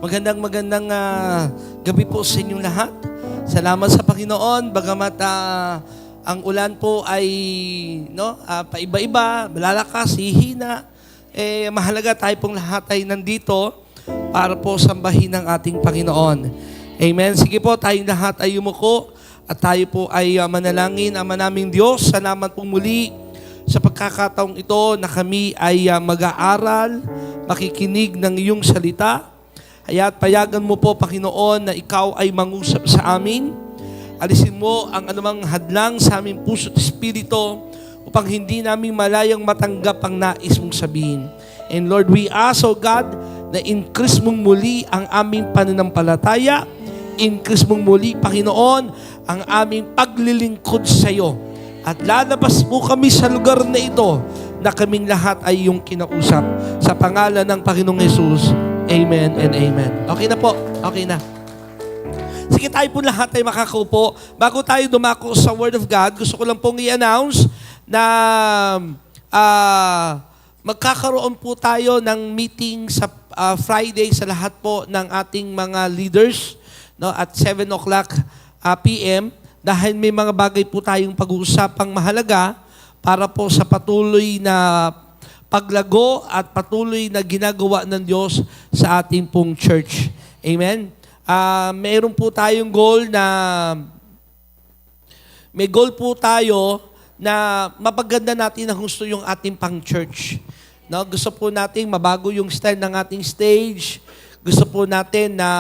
Magandang gabi po sa inyong lahat. Salamat sa Panginoon, bagamat ang ulan po ay paiba-iba, malalakas, hihina. Mahalaga tayo pong lahat ay nandito para po sambahin ang ating Panginoon. Amen. Sige po, tayong lahat ay yumuko at tayo po ay manalangin. Ama naming Diyos, salamat po muli sa pagkakataong ito na kami ay mag-aaral, makikinig ng iyong salita. Kaya't payagan mo po, Panginoon, na ikaw ay mangusap sa amin. Alisin mo ang anumang hadlang sa aming puso at espiritu upang hindi namin malayang matanggap ang nais mong sabihin. And Lord, we ask, O God, na increase mong muli ang aming pananampalataya. Increase mong muli, Panginoon, ang aming paglilingkod sa iyo. At lalabas po kami sa lugar na ito na kaming lahat ay iyong kinausap. Sa pangalan ng Panginoong Hesus. Amen and amen. Okay na po. Okay na. Sige, tayo po lahat ay makakaupo. Bago tayo dumako sa Word of God, gusto ko lang pong i-announce na magkakaroon po tayo ng meeting sa Friday sa lahat po ng ating mga leaders, no, at 7 o'clock p.m. Dahil may mga bagay po tayong pag-uusapang mahalaga para po sa patuloy na paglago at patuloy na ginagawa ng Diyos sa ating pong church. Amen? Mayroon po tayong goal na may goal po tayo na mapaganda natin ang gusto yung ating pang church. No? Gusto po natin mabago yung style ng ating stage. Gusto po natin na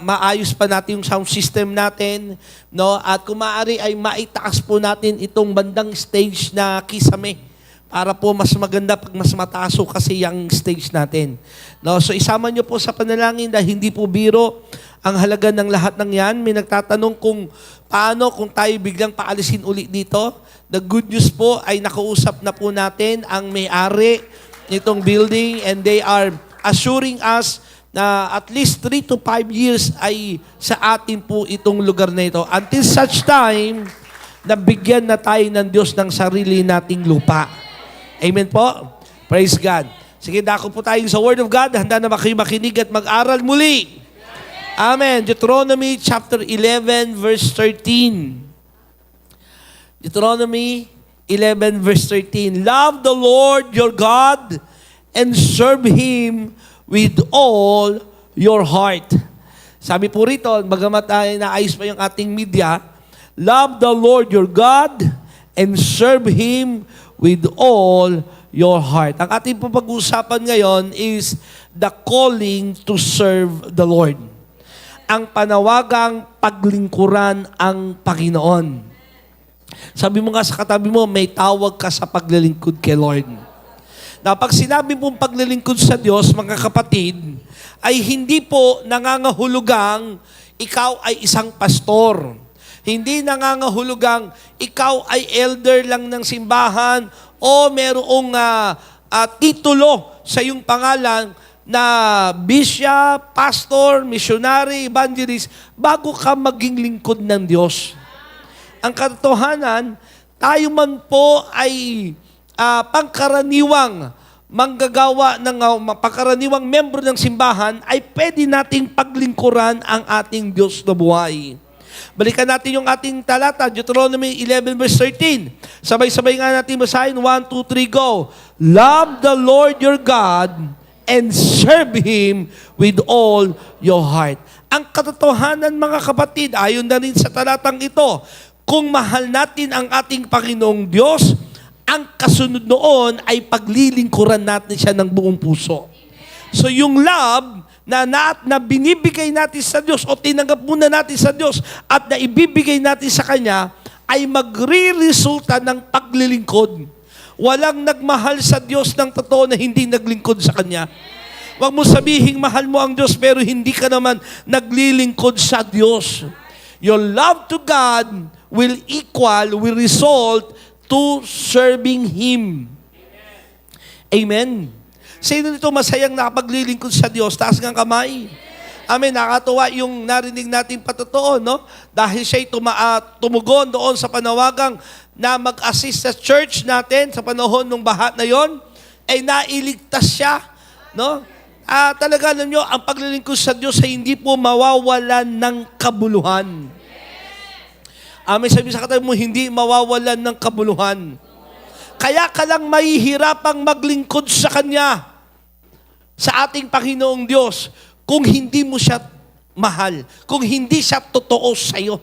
maayos pa natin yung sound system natin, no? At kung maaari ay maitaas po natin itong bandang stage na kisame para po mas maganda pag mas mataaso kasi yung stage natin. No? So isama niyo po sa panalangin dahil hindi po biro ang halaga ng lahat ng yan. May nagtatanong kung paano kung tayo biglang paalisin ulit dito. The good news po ay nakausap na po natin ang may-ari nitong building and they are assuring us na at least 3 to 5 years ay sa atin po itong lugar na ito. Until such time, na bigyan na tayo ng Diyos ng sarili nating lupa. Amen po? Praise God. Sige, dako po tayo sa Word of God. Handa na ba kayo makinig at mag-aral muli? Amen. Deuteronomy chapter 11 verse 13. Deuteronomy 11 verse 13. Love the Lord your God and serve Him with all your heart. Sabi po rito, bagamat naayos pa yung ating media, love the Lord your God and serve Him with all your heart. Ang ating pag-uusapan ngayon is the calling to serve the Lord. Ang panawagang paglingkuran ang Panginoon. Sabi mo nga sa katabi mo, may tawag ka sa paglilingkod kay Lord. Na pag sinabi pong paglilingkod sa Diyos, mga kapatid, ay hindi po nangangahulugang ikaw ay isang pastor. Hindi nangangahulugang ikaw ay elder lang ng simbahan o merong titulo sa iyong pangalan na bishop, pastor, missionary, evangelist, bago ka maging lingkod ng Diyos. Ang katotohanan, tayo man po ay pangkaraniwang manggagawa ng pangkaraniwang membro ng simbahan ay pwede nating paglingkuran ang ating Diyos na buhay. Balikan natin yung ating talata, Deuteronomy 11 verse 13. Sabay-sabay nga natin basahin, 1, 2, 3, go. Love the Lord your God and serve Him with all your heart. Ang katotohanan, mga kapatid, ayon na rin sa talatang ito, kung mahal natin ang ating Panginoong Diyos, ang kasunod noon ay paglilingkuran natin siya ng buong puso. So yung love na binibigay natin sa Diyos o tinanggap muna natin sa Diyos at na ibibigay natin sa Kanya ay magre-resulta ng paglilingkod. Walang nagmahal sa Diyos ng totoo na hindi naglingkod sa Kanya. Huwag mo sabihing mahal mo ang Diyos pero hindi ka naman naglilingkod sa Diyos. Your love to God will result to serving Him. Amen. Sino nito masayang nakapaglilingkod sa Diyos? Taas ng kamay. Amen. Nakatuwa yung narinig natin patotoo, no? Dahil siya'y tumugon doon sa panawagang na mag-assist sa church natin sa panahon ng baha na yon, ay nailigtas siya, no? Talaga alam nyo, ang paglilingkod sa Diyos ay hindi po mawawalan ng kabuluhan. May sabi sa katabi mo, hindi mawawalan ng kabuluhan. Kaya ka lang mahihirapang maglingkod sa Kanya, sa ating Panginoong Diyos, kung hindi mo siya mahal, kung hindi siya totoo sa iyo.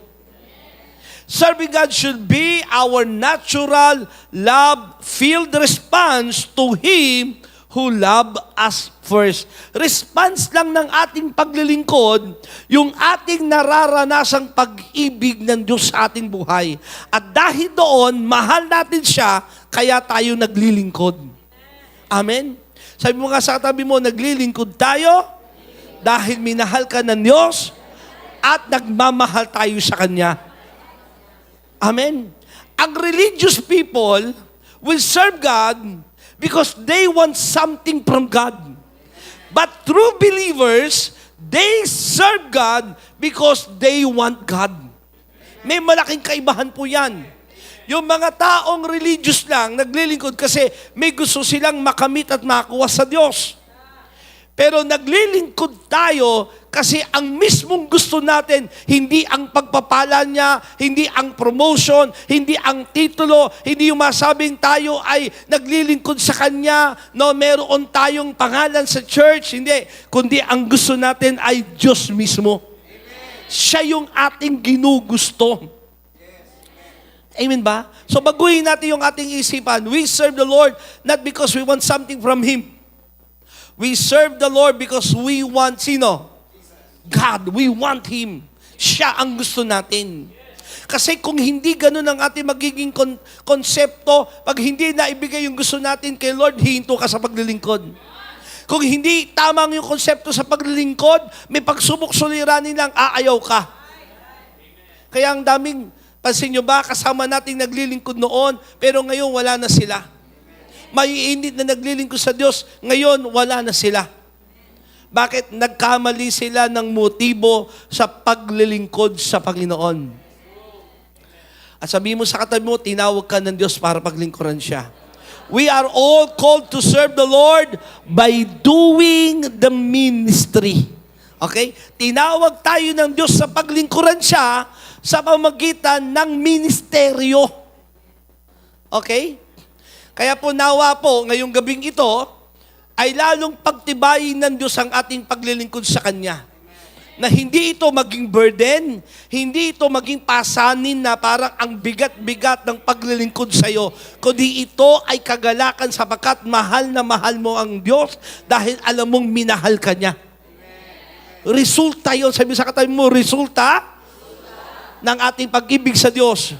Serving God should be our natural, love-filled response to Him who loved us first. Response lang ng ating paglilingkod, yung ating nararanasang pag-ibig ng Diyos sa ating buhay. At dahil doon, mahal natin siya, kaya tayo naglilingkod. Amen? Sabi mo nga sa katabi mo, naglilingkod tayo dahil minahal ka ng Diyos at nagmamahal tayo sa Kanya. Amen? Ang religious people will serve God because they want something from God. But true believers, they serve God because they want God. May malaking kaibahan po yan. Yung mga taong religious lang, naglilingkod kasi may gusto silang makamit at makuha sa Diyos. Pero naglilingkod tayo kasi ang mismong gusto natin, hindi ang pagpapala niya, hindi ang promotion, hindi ang titulo, hindi yung masabing tayo ay naglilingkod sa Kanya, no, meron tayong pangalan sa church, hindi. Kundi ang gusto natin ay Diyos mismo. Siya yung ating ginugusto. Amen ba? So baguhin natin yung ating isipan. We serve the Lord not because we want something from Him. We serve the Lord because we want, sino? God. We want Him. Siya ang gusto natin. Kasi kung hindi ganun ang ating magiging konsepto, pag hindi na ibigay yung gusto natin kay Lord, hihinto ka sa paglilingkod. Kung hindi tamang yung konsepto sa paglilingkod, may pagsubok suliranin lang, aayaw ka. Kaya ang daming, pansin nyo ba, kasama natin naglilingkod noon, pero ngayon wala na sila. Maiinit na naglilingkod sa Diyos, ngayon wala na sila. Bakit? Nagkamali sila ng motibo sa paglilingkod sa Panginoon. At sabi mo sa katabi mo, tinawag ka ng Diyos para paglingkuran siya. We are all called to serve the Lord by doing the ministry. Okay? Tinawag tayo ng Diyos sa paglingkuran siya sa pamagitan ng ministeryo. Okay? Kaya po nawa po, ngayong gabing ito, ay lalong pagtibayin ng Diyos ang ating paglilingkod sa Kanya. Na hindi ito maging burden, hindi ito maging pasanin na parang ang bigat-bigat ng paglilingkod sa iyo, kundi ito ay kagalakan sapagkat mahal na mahal mo ang Diyos dahil alam mong minahal ka niya. Resulta yun. Sabi sa katabi mo, resulta ng ating pag-ibig sa Diyos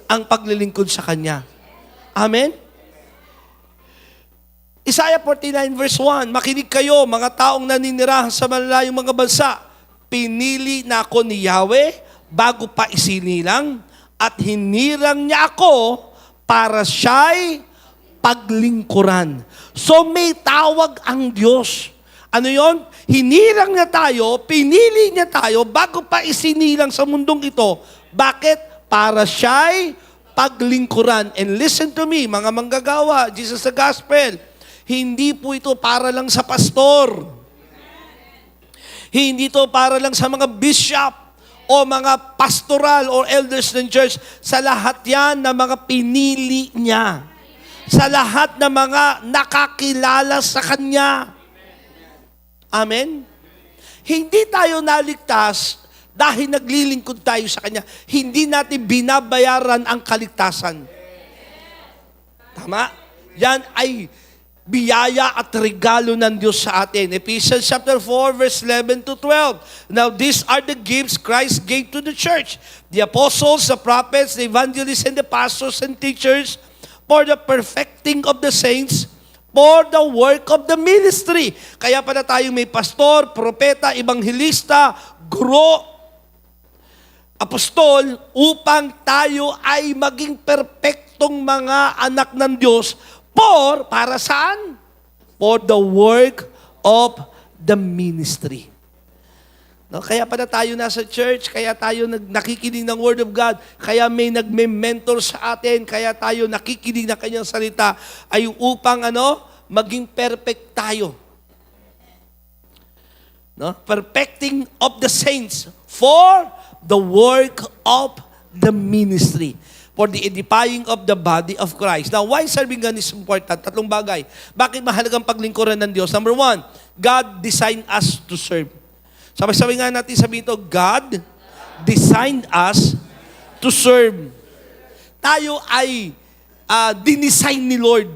ang paglilingkod sa Kanya. Amen? Isaiah 49 verse 1, makinig kayo, mga taong naninirahan sa malalayong mga bansa. Pinili na ako ni Yahweh bago pa isinilang at hinirang niya ako para siya'y paglingkuran. So may tawag ang Diyos. Ano yon? Hinirang niya tayo, pinili niya tayo bago pa isinilang sa mundong ito. Bakit? Para siya'y paglingkuran. And listen to me, mga manggagawa, Jesus the Gospel, hindi po ito para lang sa pastor. Hindi ito para lang sa mga bishop o mga pastoral or elders ng church. Sa lahat yan na mga pinili niya. Sa lahat na mga nakakilala sa Kanya. Amen? Hindi tayo naligtas dahil naglilingkod tayo sa Kanya. Hindi natin binabayaran ang kaligtasan. Tama? Yan ay biyaya at regalo ng Diyos sa atin. Ephesians chapter 4, verse 11 to 12. Now these are the gifts Christ gave to the church. The apostles, the prophets, the evangelists, and the pastors and teachers for the perfecting of the saints, for the work of the ministry. Kaya pala tayong may pastor, propeta, ebanghelista, guro, apostol, upang tayo ay maging perpektong mga anak ng Diyos para saan? For the work of the ministry. No, kaya pala tayo nasa church, kaya tayo nakikinig ng Word of God, kaya may nagme-mentor sa atin, kaya tayo nakikinig ng Kanyang salita, ay upang maging perfect tayo. No? Perfecting of the saints for the work of the ministry. For the edifying of the body of Christ. Now, why serving God is important? Tatlong bagay. Bakit mahalagang paglingkuran ng Diyos? Number one, God designed us to serve. Sabay-sabay nga natin sabihin ito, God designed us to serve. Tayo ay dinisign ni Lord.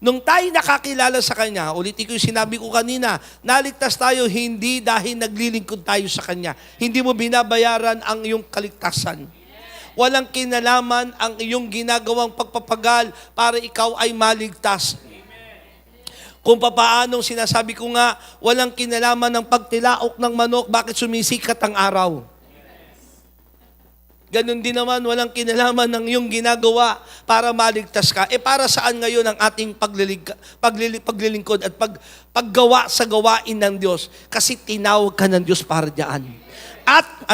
Nung tayo nakakilala sa Kanya, ulitin ko yung sinabi ko kanina, naligtas tayo hindi dahil naglilingkod tayo sa Kanya. Hindi mo binabayaran ang iyong kaligtasan. Walang kinalaman ang iyong ginagawang pagpapagal para ikaw ay maligtas. Kung papaanong sinasabi ko nga, walang kinalaman ng pagtilaok ng manok, bakit sumisikat ang araw. Ganon din naman, walang kinalaman ng iyong ginagawa para maligtas ka. Para saan ngayon ang ating paglilingkod at paggawa sa gawain ng Diyos? Kasi tinawag ka ng Diyos para diyan. At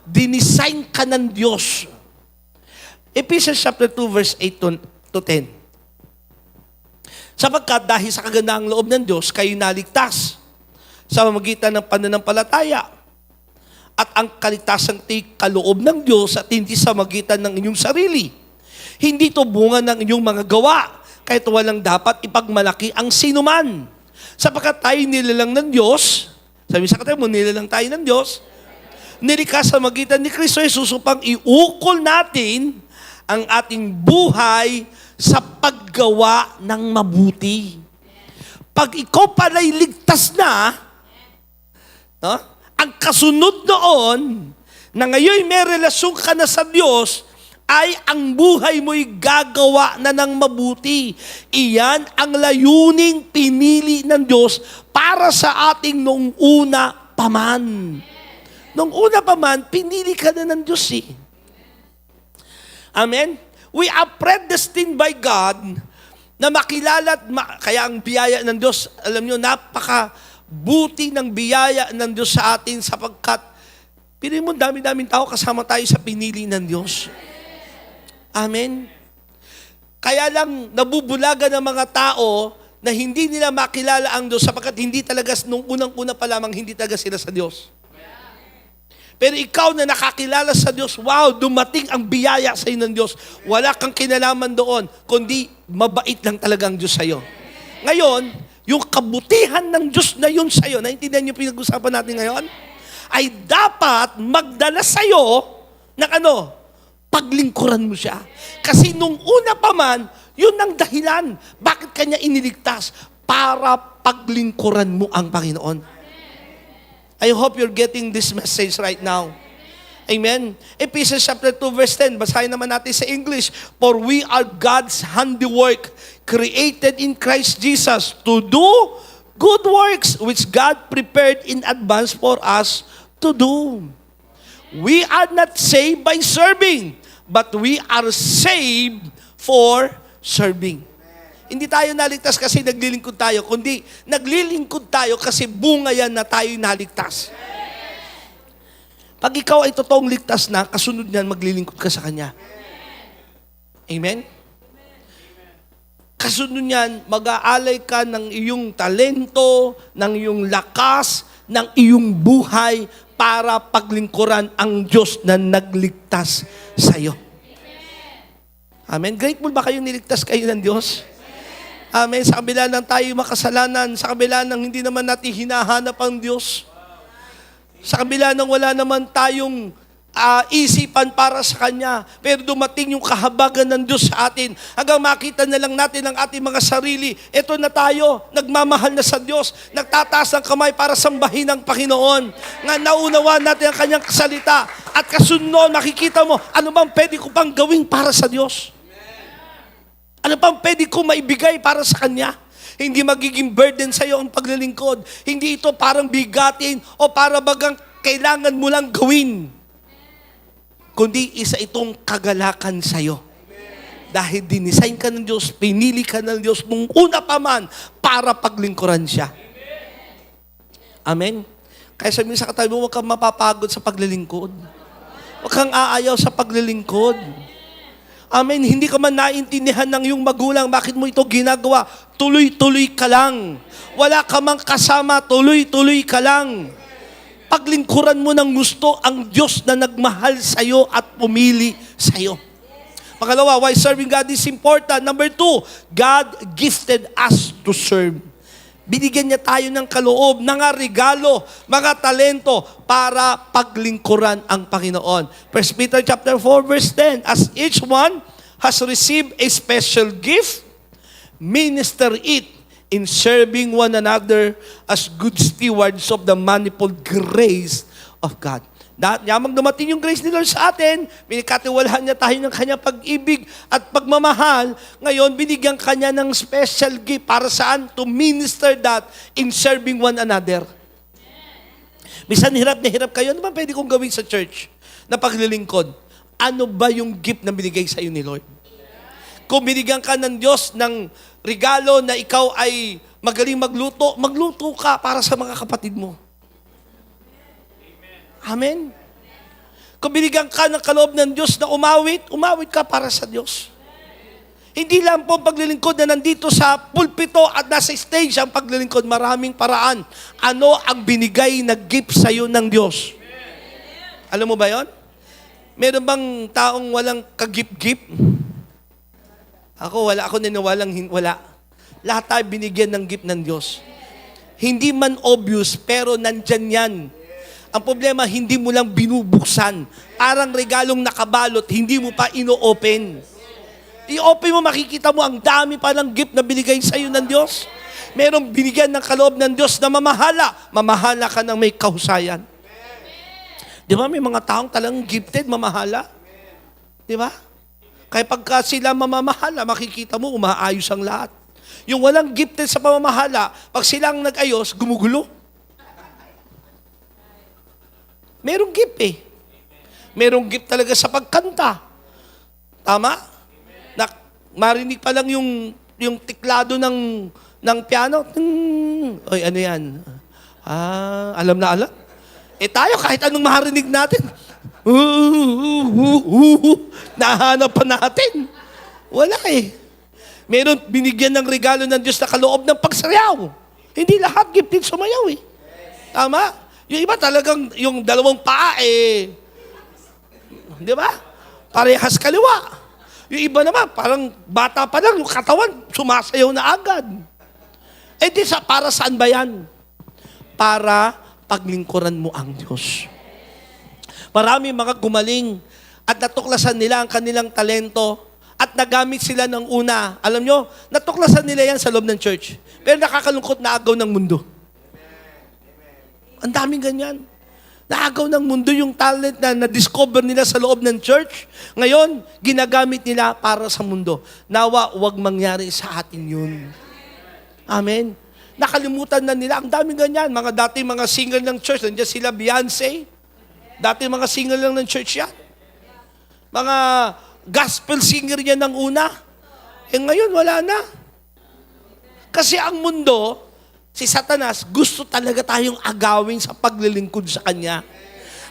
dinisign ka ng Diyos. Ephesians chapter 2 verse 8 to 10. Sapagkat dahil sa kagandaang loob ng Diyos, kayo naligtas sa pamamagitan ng pananampalataya. At ang kaligtasang kaloob ng Diyos at hindi sa magitan ng inyong sarili. Hindi ito bunga ng inyong mga gawa, kahit walang dapat ipagmalaki ang sinuman. Sapagkat tayo nilalang ng Diyos, sabi sa katayo mo, nilalang tayo ng Diyos, nilikha sa magitan ni Kristo Jesus upang iukol natin ang ating buhay sa paggawa ng mabuti. Pag ikaw pala'y ligtas na, ang kasunod noon, na ngayon may relasyon ka na sa Diyos, ay ang buhay mo'y gagawa na ng mabuti. Iyan ang layuning pinili ng Diyos para sa ating nung una pa man. Nung una pa man, pinili ka na ng Diyos eh. Amen? We are predestined by God na makilala at kaya ang biyaya ng Diyos, alam nyo, napakabuti ng biyaya ng Diyos sa atin sapagkat piliin mo, dami-daming tao kasama tayo sa pinili ng Diyos. Amen? Kaya lang nabubulaga ng mga tao na hindi nila makilala ang Diyos sapagkat hindi talaga, nung unang-una pa lamang, hindi talaga sila sa Diyos. Pero ikaw na nakakilala sa Diyos, wow, dumating ang biyaya sa iyo ng Diyos. Wala kang kinalaman doon, kundi mabait lang talaga ang Diyos sa iyo. Ngayon, yung kabutihan ng Diyos na yun sa iyo, naintindihan niyo pinag-usapan natin ngayon, ay dapat magdala sa iyo ng paglingkuran mo siya. Kasi nung una pa man, yun ang dahilan. Bakit kanya iniligtas? Para paglingkuran mo ang Panginoon. I hope you're getting this message right now. Amen? Ephesians chapter 2 verse 10. Basahin naman natin sa English. For we are God's handiwork, created in Christ Jesus to do good works which God prepared in advance for us to do. We are not saved by serving, but we are saved for serving. Hindi tayo naligtas kasi naglilingkod tayo, kundi naglilingkod tayo kasi bunga yan na tayo naligtas. Pag ikaw ay totoong ligtas na, kasunod niyan, maglilingkod ka sa Kanya. Amen? Kasunod niyan, mag-aalay ka ng iyong talento, ng iyong lakas, ng iyong buhay para paglingkuran ang Diyos na nagligtas sa iyo. Amen? Grateful ba kayo niligtas kayo ng Diyos? Amen. Sa kabila ng tayo makasalanan, sa kabila ng hindi naman natin hinahanap ang Diyos, sa kabila ng wala naman tayong isipan para sa Kanya, pero dumating yung kahabagan ng Diyos sa atin, hanggang makita na lang natin ang ating mga sarili. Ito na tayo, nagmamahal na sa Diyos, nagtataas ng kamay para sambahin ang Panginoon, nga naunawa natin ang Kanyang salita, at kasunod, makikita mo, ano bang pwede ko pang gawin para sa Diyos? Ano pang pwede ko maibigay para sa Kanya? Hindi magiging burden sa iyo ang paglilingkod. Hindi ito parang bigatin o para bagang kailangan mo lang gawin. Kundi isa itong kagalakan sa iyo. Dahil dinisign ka ng Diyos, pinili ka ng Diyos nung una pa man para paglingkuran siya. Amen? Kaya sabihin sa katabi mo, huwag kang mapapagod sa paglilingkod. Huwag kang aayaw sa paglilingkod. Amen. Hindi ka man naintindihan ng iyong magulang, bakit mo ito ginagawa? Tuloy-tuloy ka lang. Wala ka mang kasama, tuloy-tuloy ka lang. Paglingkuran mo ng gusto ang Diyos na nagmahal sa'yo at pumili sa'yo. Pangalawa, why serving God is important. Number 2, God gifted us to serve. Binigyan niya tayo ng kaloob, mga regalo, mga talento para paglingkuran ang Panginoon. 1 Peter chapter 4 verse 10, as each one has received a special gift, minister it in serving one another as good stewards of the manifold grace of God. Yamang dumating yung grace ni Lord sa atin, binikatiwalahan niya tayo ng kanyang pag-ibig at pagmamahal. Ngayon, binigyan kanya ng special gift para saan? To minister that in serving one another. Minsan hirap na hirap kayo, ano ba pwede kong gawin sa church na paglilingkod? Ano ba yung gift na binigay sa iyo ni Lord? Kung binigyan ka ng Diyos ng regalo na ikaw ay magaling magluto, magluto ka para sa mga kapatid mo. Amen. Kung binigyan ka ng kaloob ng Diyos na umawit, umawit ka para sa Diyos. Hindi lang po paglilingkod na nandito sa pulpito at nasa stage ang paglilingkod. Maraming paraan. Ano ang binigay na gift sa iyo ng Diyos? Alam mo ba yon? Meron bang taong walang kagip-gip? Ako, wala. Ako niniwalang wala. Lahat tayo binigyan ng gift ng Diyos. Hindi man obvious, pero nandyan yan. Ang problema, hindi mo lang binubuksan. Parang regalong nakabalot, hindi mo pa ino-open. I-open mo, makikita mo ang dami pa ng gift na binigay sa iyo ng Diyos. Merong binigyan ng kaloob ng Diyos na mamahala. Mamahala ka ng may kahusayan. Di ba, may mga taong talagang gifted, mamahala? Di ba? Kaya pagka sila mamamahala, makikita mo, umaayos ang lahat. Yung walang gifted sa pamamahala, pag silang nag-ayos, gumugulo. Merong gift eh. Merong gift talaga sa pagkanta. Tama? Na, marinig pa lang yung tiklado ng piano. Oy, ano yan? Alam na alam. Eh tayo, kahit anong marinig natin, nahanap pa natin. Wala eh. Meron binigyan ng regalo ng Diyos na kaloob ng pagsayaw. Hindi lahat gifted sumayaw eh. Tama? Yung iba talagang yung dalawang paa eh, di ba? Parehas kaliwa. Yung iba naman, parang bata pa lang, yung katawan, sumasayaw na agad. Eh di para saan ba yan? Para paglingkuran mo ang Diyos. Marami mga gumaling at natuklasan nila ang kanilang talento at nagamit sila ng una. Alam nyo, natuklasan nila yan sa loob ng church. Pero nakakalungkot na agaw ng mundo. Ang daming ganyan. Naagaw ng mundo yung talent na na-discover nila sa loob ng church. Ngayon, ginagamit nila para sa mundo. Nawa, huwag mangyari sa atin yun. Amen. Nakalimutan na nila. Ang daming ganyan. Mga dating mga singer ng church. Nandiyan sila, Beyonce. Dating mga singer lang ng church yan. Mga gospel singer yan ng una. Eh ngayon, wala na. Kasi ang mundo, si Satanas, gusto talaga tayong agawin sa paglilingkod sa Kanya.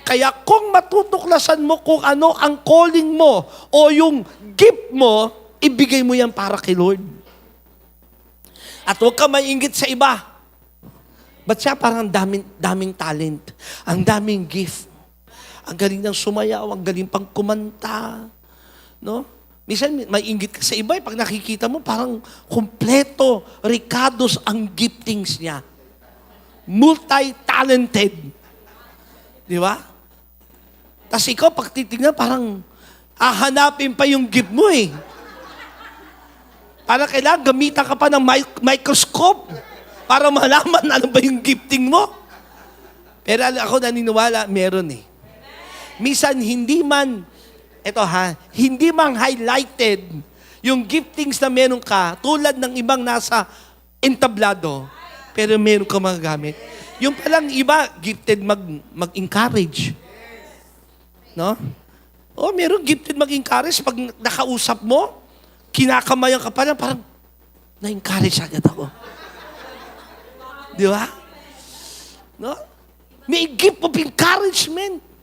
Kaya kung matutuklasan mo kung ano ang calling mo o yung gift mo, ibigay mo yan para kay Lord. At huwag ka maiinggit sa iba. Ba't siya parang daming talent, ang daming gift, ang galing ng sumayaw, ang galing pang kumanta. No? Minsan, may inggit ka sa iba. Pag nakikita mo, parang kompleto, ricados ang giftings niya. Multi-talented. Di ba? Tapos ikaw, pag titignan, parang hahanapin pa yung gift mo eh. Parang kailangan gamitan ka pa ng microscope para malaman ano ba yung gifting mo. Pero ako naniniwala, meron eh. Minsan, hindi man highlighted yung giftings na meron ka, tulad ng ibang nasa entablado, pero meron ka magagamit. Yung palang iba, gifted mag-encourage. No? O, meron gifted mag-encourage. Pag nakausap mo, kinakamayan ka pa lang, parang na-encourage agad ako. Di ba? No? May gift of encouragement.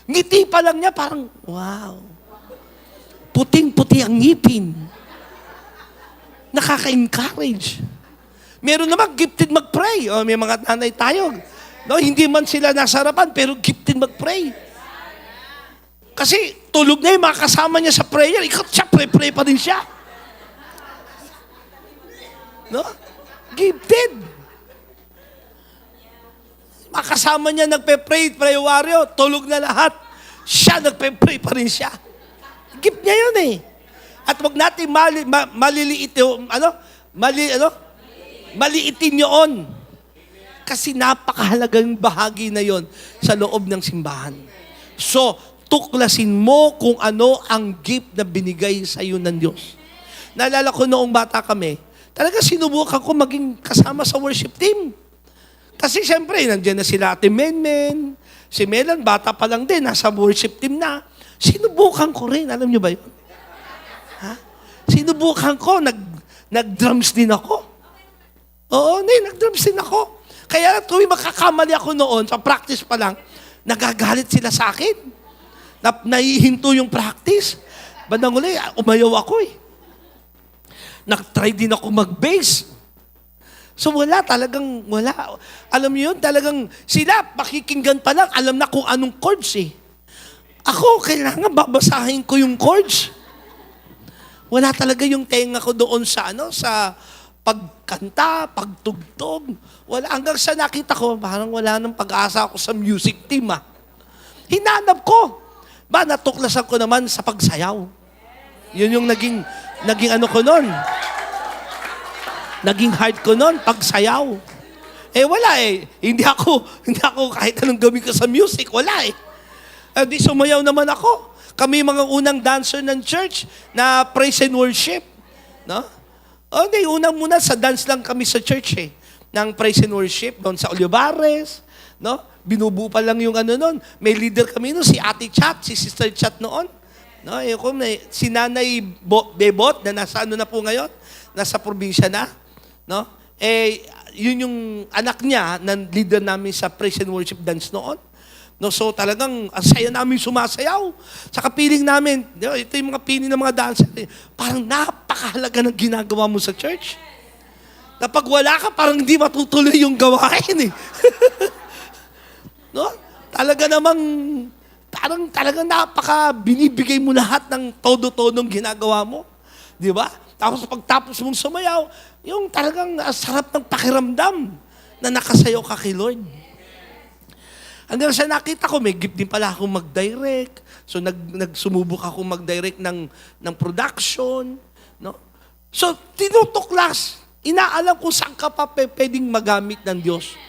Ngiti pa lang niya, parang, wow. puting-puti ang ngipin. Nakaka-encourage. Meron naman gifted mag-pray. O, may mga nanay tayo. No, hindi man sila nasa harapan, pero gifted mag-pray. Kasi tulog na yung mga kasama niya sa prayer. Ikaw siya, pray pa rin siya. No? Gifted. Mga kasama niya nagpe-pray, pray warrior, tulog na lahat. Siya, nagpe-pray pa rin siya. Gift niya yun eh. At wag natin maliliit yung, maliitin yun. Kasi napakahalagang bahagi na yon sa loob ng simbahan. So, tuklasin mo kung ano ang gift na binigay sa iyo ng Diyos. Naalala ko noong bata kami, talaga sinubukan ko maging kasama sa worship team. Kasi siyempre, nandiyan na sila Ate Menmen, si Melan, bata pa lang din, nasa worship team na. Sinubukan ko rin, alam niyo ba yun? Ha? Sinubukan ko, nag-drums din ako. Oo, nag-drums din ako. Kaya tuwing makakamali ako noon, sa practice pa lang, nagagalit sila sa akin. Nahihinto yung practice. Bandang uli, umayaw ako eh. Nag-try din ako mag-bass. So wala. Alam niyo yun, talagang sila, pakikinggan pa lang, alam na kung anong chords eh. Ako, kailangan babasahin ko yung chords. Wala talaga yung tenga ko doon sa pagkanta, pagtugtog. Wala. Hanggang sa nakita ko, parang wala nang pag-asa ako sa music team ah. Hinanap ko. Natuklasan ko naman sa pagsayaw. Yun yung naging ko nun. Naging heart ko nun, pagsayaw. Wala eh. Hindi ako kahit anong gawin ko sa music, wala eh. Di sumayaw naman ako. Kami mga unang dancer ng church na praise and worship. No? Unang muna sa dance lang kami sa church eh. Ng praise and worship, doon sa Olivares. No? Binubuo pa lang yung noon. May leader kami noon, si Ate Chat, si Sister Chat noon. No? Si Nanay Bebot, na nasa na po ngayon, nasa probinsya na. No? Yun yung anak niya, na leader namin sa praise and worship dance noon. No, so talagang ang saya namin sumasayaw. Sa kapiling namin, ito yung mga piling ng mga dancer, parang napakahalaga ng ginagawa mo sa church. Na pag wala ka, parang hindi matutuloy yung gawain eh. No? Talagang binibigay mo lahat ng todo-todong ginagawa mo. Di ba? Tapos pagtapos mong sumayaw, yung talagang sarap ng pakiramdam na nakasayaw ka kay Lord. Hanggang sa nakita ko, may gift din pala akong mag-direct. So, nagsumubok ako mag-direct ng production. No? So, tinutuklas. Inaalam kung saan ka pa pwedeng magamit ng Diyos.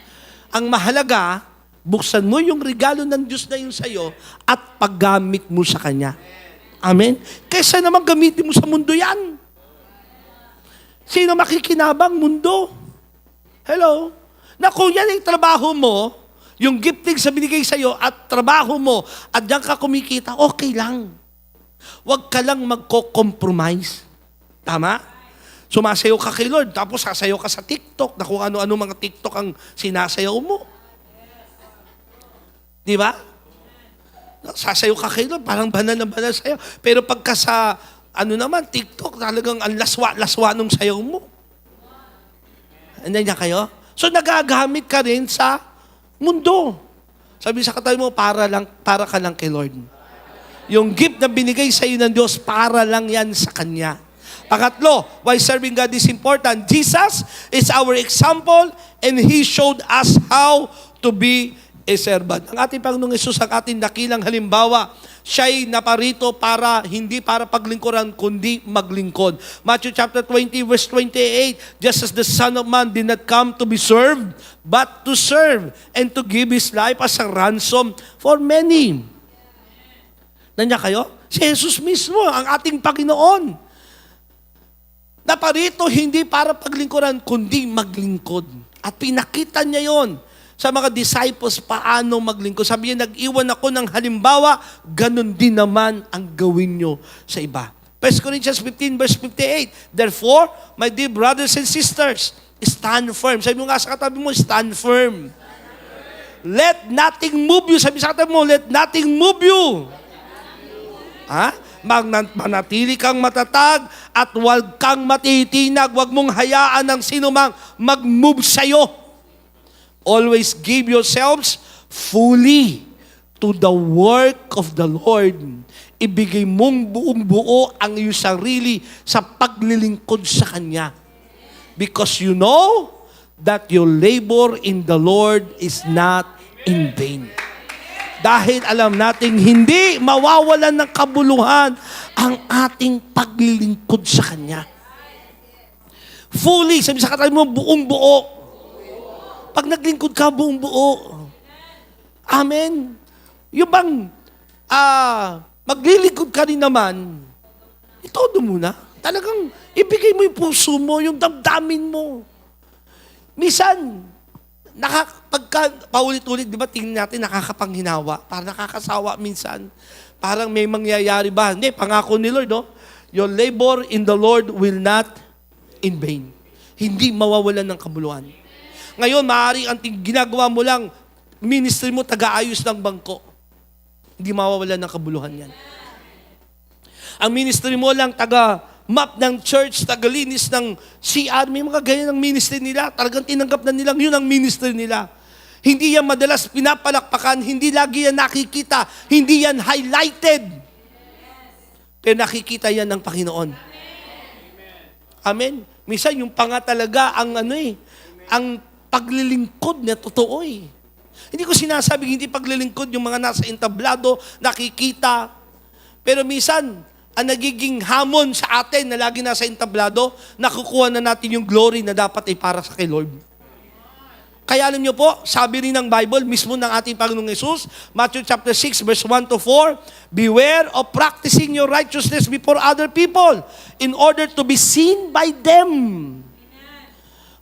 Ang mahalaga, buksan mo yung regalo ng Diyos na yun sa'yo at paggamit mo sa Kanya. Amen? Kaysa naman gamitin mo sa mundo yan. Sino makikinabang? Mundo. Hello? Na kung yan yung trabaho mo, yung gifting sa binigay sa'yo at trabaho mo at diyan ka kumikita, okay lang. Huwag ka lang magko-compromise. Tama? Sumasayaw ka kay Lord, tapos sasayaw ka sa TikTok na kung ano-ano mga TikTok ang sinasayaw mo. Di ba? Sasayaw ka kay Lord, parang banal na banal sayaw. Pero pagka sa, TikTok, talagang ang laswa nung sayaw mo. Andan niya kayo? So nagagamit ka rin sa mundo. Sabi sa katabi mo, para ka lang kay Lord. Yung gift na binigay sa iyo ng Diyos, para lang yan sa Kanya. Pangatlo, why serving God is important. Jesus is our example and He showed us how to be a servant. Ang ating Panginoong Yesus, ang ating dakilang halimbawa, siya'y naparito hindi para paglingkuran, kundi maglingkod. Matthew chapter 20, verse 28, just as the Son of Man did not come to be served, but to serve and to give His life as a ransom for many. Nandiyan kayo? Si Jesus mismo, ang ating Panginoon. Naparito hindi para paglingkuran, kundi maglingkod. At pinakita niya yon sa mga disciples paano maglingkod. Sabi niya, nag-iwan ako ng halimbawa, ganun din naman ang gawin nyo sa iba. 1 Corinthians 15 verse 58, therefore, my dear brothers and sisters, stand firm. Sabi mo nga sa katabi mo, stand firm. Let nothing move you. Sabi sa katabi mo, let nothing move you. Ha? Manatili kang matatag at huwag kang matitinag. Huwag mong hayaan ng sinumang mag-move sa'yo. Always give yourselves fully to the work of the Lord. Ibigay mong buong buo ang iyong sarili sa paglilingkod sa Kanya. Because you know that your labor in the Lord is not in vain. Dahil alam nating hindi mawawalan ng kabuluhan ang ating paglilingkod sa Kanya. Fully, sabi sa katabi mo, buong buo. Pag naglingkod ka, buong buo. Amen. Yung bang, maglilingkod ka rin naman, itodo muna. Talagang ibigay mo yung puso mo, yung damdamin mo. Minsan, pagka paulit-ulit, di ba, tingnan natin, nakakapanghinawa. Parang nakakasawa minsan. Parang may mangyayari ba? Hindi, pangako ni Lord, no? Your labor in the Lord will not in vain. Hindi mawawalan ng kabuluhan. Ngayon, maaaring ang ginagawa mo lang, ministry mo, taga-ayos ng bangko. Hindi mawawalan ng kabuluhan yan. Ang ministry mo lang, taga-map ng church, taga-linis ng CR, may mga ganyan ang ministry nila. Talagang tinanggap na nilang yun ang ministry nila. Hindi yan madalas pinapalakpakan, hindi lagi yan nakikita, hindi yan highlighted. Pero nakikita yan ng Panginoon. Amen. Minsan yung panga talaga ang ang paglilingkod na totoo eh. Hindi ko sinasabing hindi paglilingkod yung mga nasa entablado, nakikita. Pero minsan, ang nagiging hamon sa atin na lagi nasa entablado, nakukuha na natin yung glory na dapat ay para sa kay Lord. Kaya alam niyo po, sabi rin ng Bible, mismo ng ating Panginoong Yesus, Matthew chapter 6, verse 1 to 4, beware of practicing your righteousness before other people in order to be seen by them.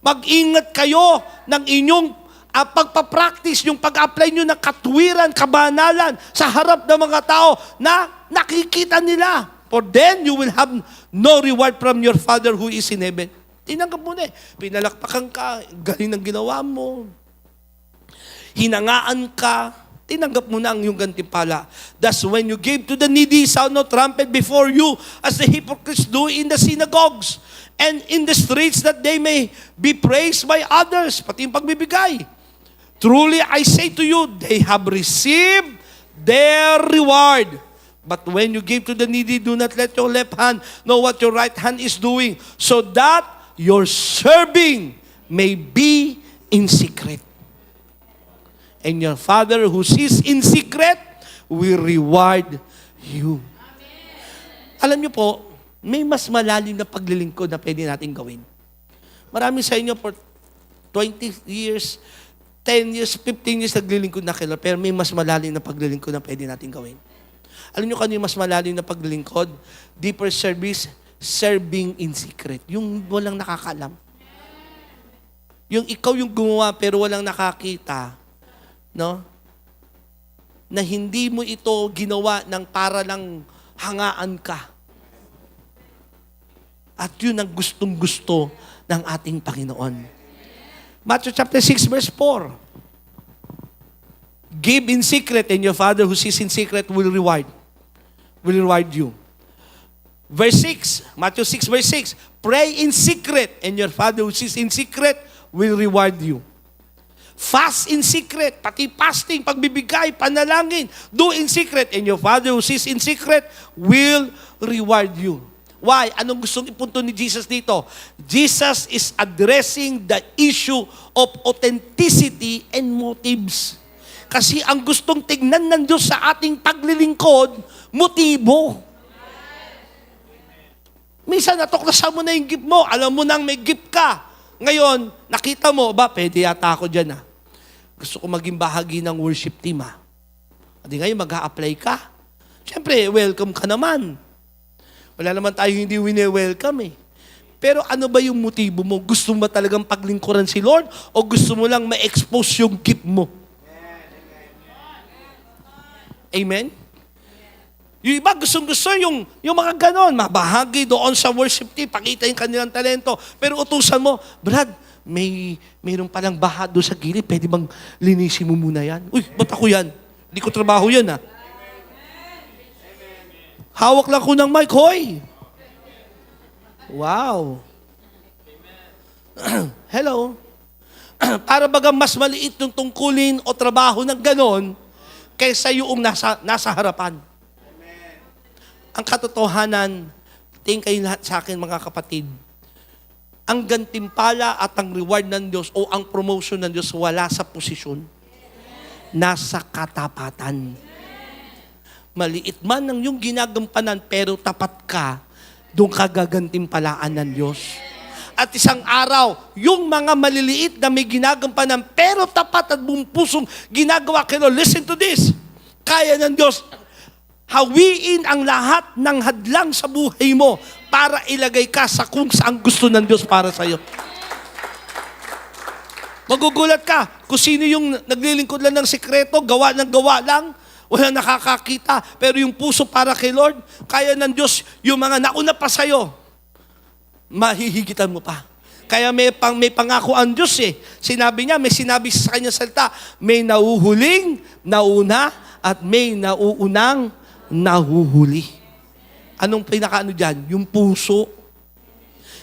Mag-ingat kayo ng inyong pagpapractice, yung pag-apply nyo ng katwiran, kabanalan sa harap ng mga tao na nakikita nila. For then you will have no reward from your Father who is in heaven. Tinanggap mo na eh. Pinalakpakan ka, galing ng ginawa mo. Hinangaan ka, tinanggap mo na ang iyong gantimpala. Thus, when you gave to the needy, sound no trumpet before you, as the hypocrites do in the synagogues and in the streets, that they may be praised by others. Pati yung pagbibigay. Truly, I say to you, they have received their reward. But when you give to the needy, do not let your left hand know what your right hand is doing, so that your serving may be in secret. And your Father who sees in secret will reward you. Amen. Alam niyo po, may mas malalim na paglilingkod na pwede natin gawin. Marami sa inyo for 20 years, 10 years, 15 years naglilingkod na kayo, pero may mas malalim na paglilingkod na pwede natin gawin. Alam niyo kano yung mas malalim na paglilingkod? Deeper service, serving in secret. Yung walang nakakalam. Yung ikaw yung gumawa pero walang nakakita. No? Na hindi mo ito ginawa ng para lang hangaan ka. At yun ang gustong-gusto ng ating Panginoon. Matthew chapter 6 verse 4. Give in secret and your Father who sees in secret will reward you. Verse 6, Matthew 6 verse 6, pray in secret and your Father who sees in secret will reward you. Fast in secret, pati fasting, pagbibigay, panalangin, do in secret and your Father who sees in secret will reward you. Why? Anong gustong ipunto ni Jesus dito? Jesus is addressing the issue of authenticity and motives. Kasi ang gustong tignan ng Diyos sa ating paglilingkod, motibo. Minsan natuklasan mo na yung gift mo, alam mo nang may gift ka. Ngayon, nakita mo, pwede yata ako dyan Gusto ko maging bahagi ng worship team At ngayon, mag-a-apply ka. Siyempre, welcome ka naman. Wala naman tayo hindi wini-welcome Pero ano ba yung motibo mo? Gusto mo talagang paglingkuran si Lord o gusto mo lang ma-expose yung gift mo? Amen? Yung iba gustong-gusto yung mga ganon, mabahagi doon sa worship team, pakita yung kanilang talento. Pero utusan mo, Brad, mayroon palang baha doon sa gilid, pwede bang linisin mo muna yan? Uy, ba't ako yan? Hindi ko trabaho yan Hawak lang ko ng mic, hoy. Wow. Hello. Para baga mas maliit yung tungkulin o trabaho ng ganon kaysa yung nasa harapan. Ang katotohanan, tingin kayo lahat sa akin mga kapatid, ang gantimpala at ang reward ng Diyos o ang promotion ng Diyos wala sa posisyon. Nasa katapatan. Maliit man ang yung ginagampanan pero tapat ka, doon ka gagantimpalaan ng Diyos. At isang araw, yung mga maliliit na may ginagampanan pero tapat at buong pusong ginagawa kay Lord. Listen to this. Kaya ng Diyos hawiin ang lahat ng hadlang sa buhay mo para ilagay ka sa kung saan gusto ng Diyos para sa iyo. Magugulat ka kung sino yung naglilingkod lang ng sikreto, gawa ng gawa lang, wala nakakakita, pero yung puso para kay Lord, kaya ng Diyos yung mga nauna pa sa iyo, mahihigitan mo pa. Kaya may pangako ang Diyos eh. Sinabi niya, may sinabi sa kanya salita, may nauhuling, nauna, at may nauunang nahuhuli. Anong pinakaano dyan? Yung puso.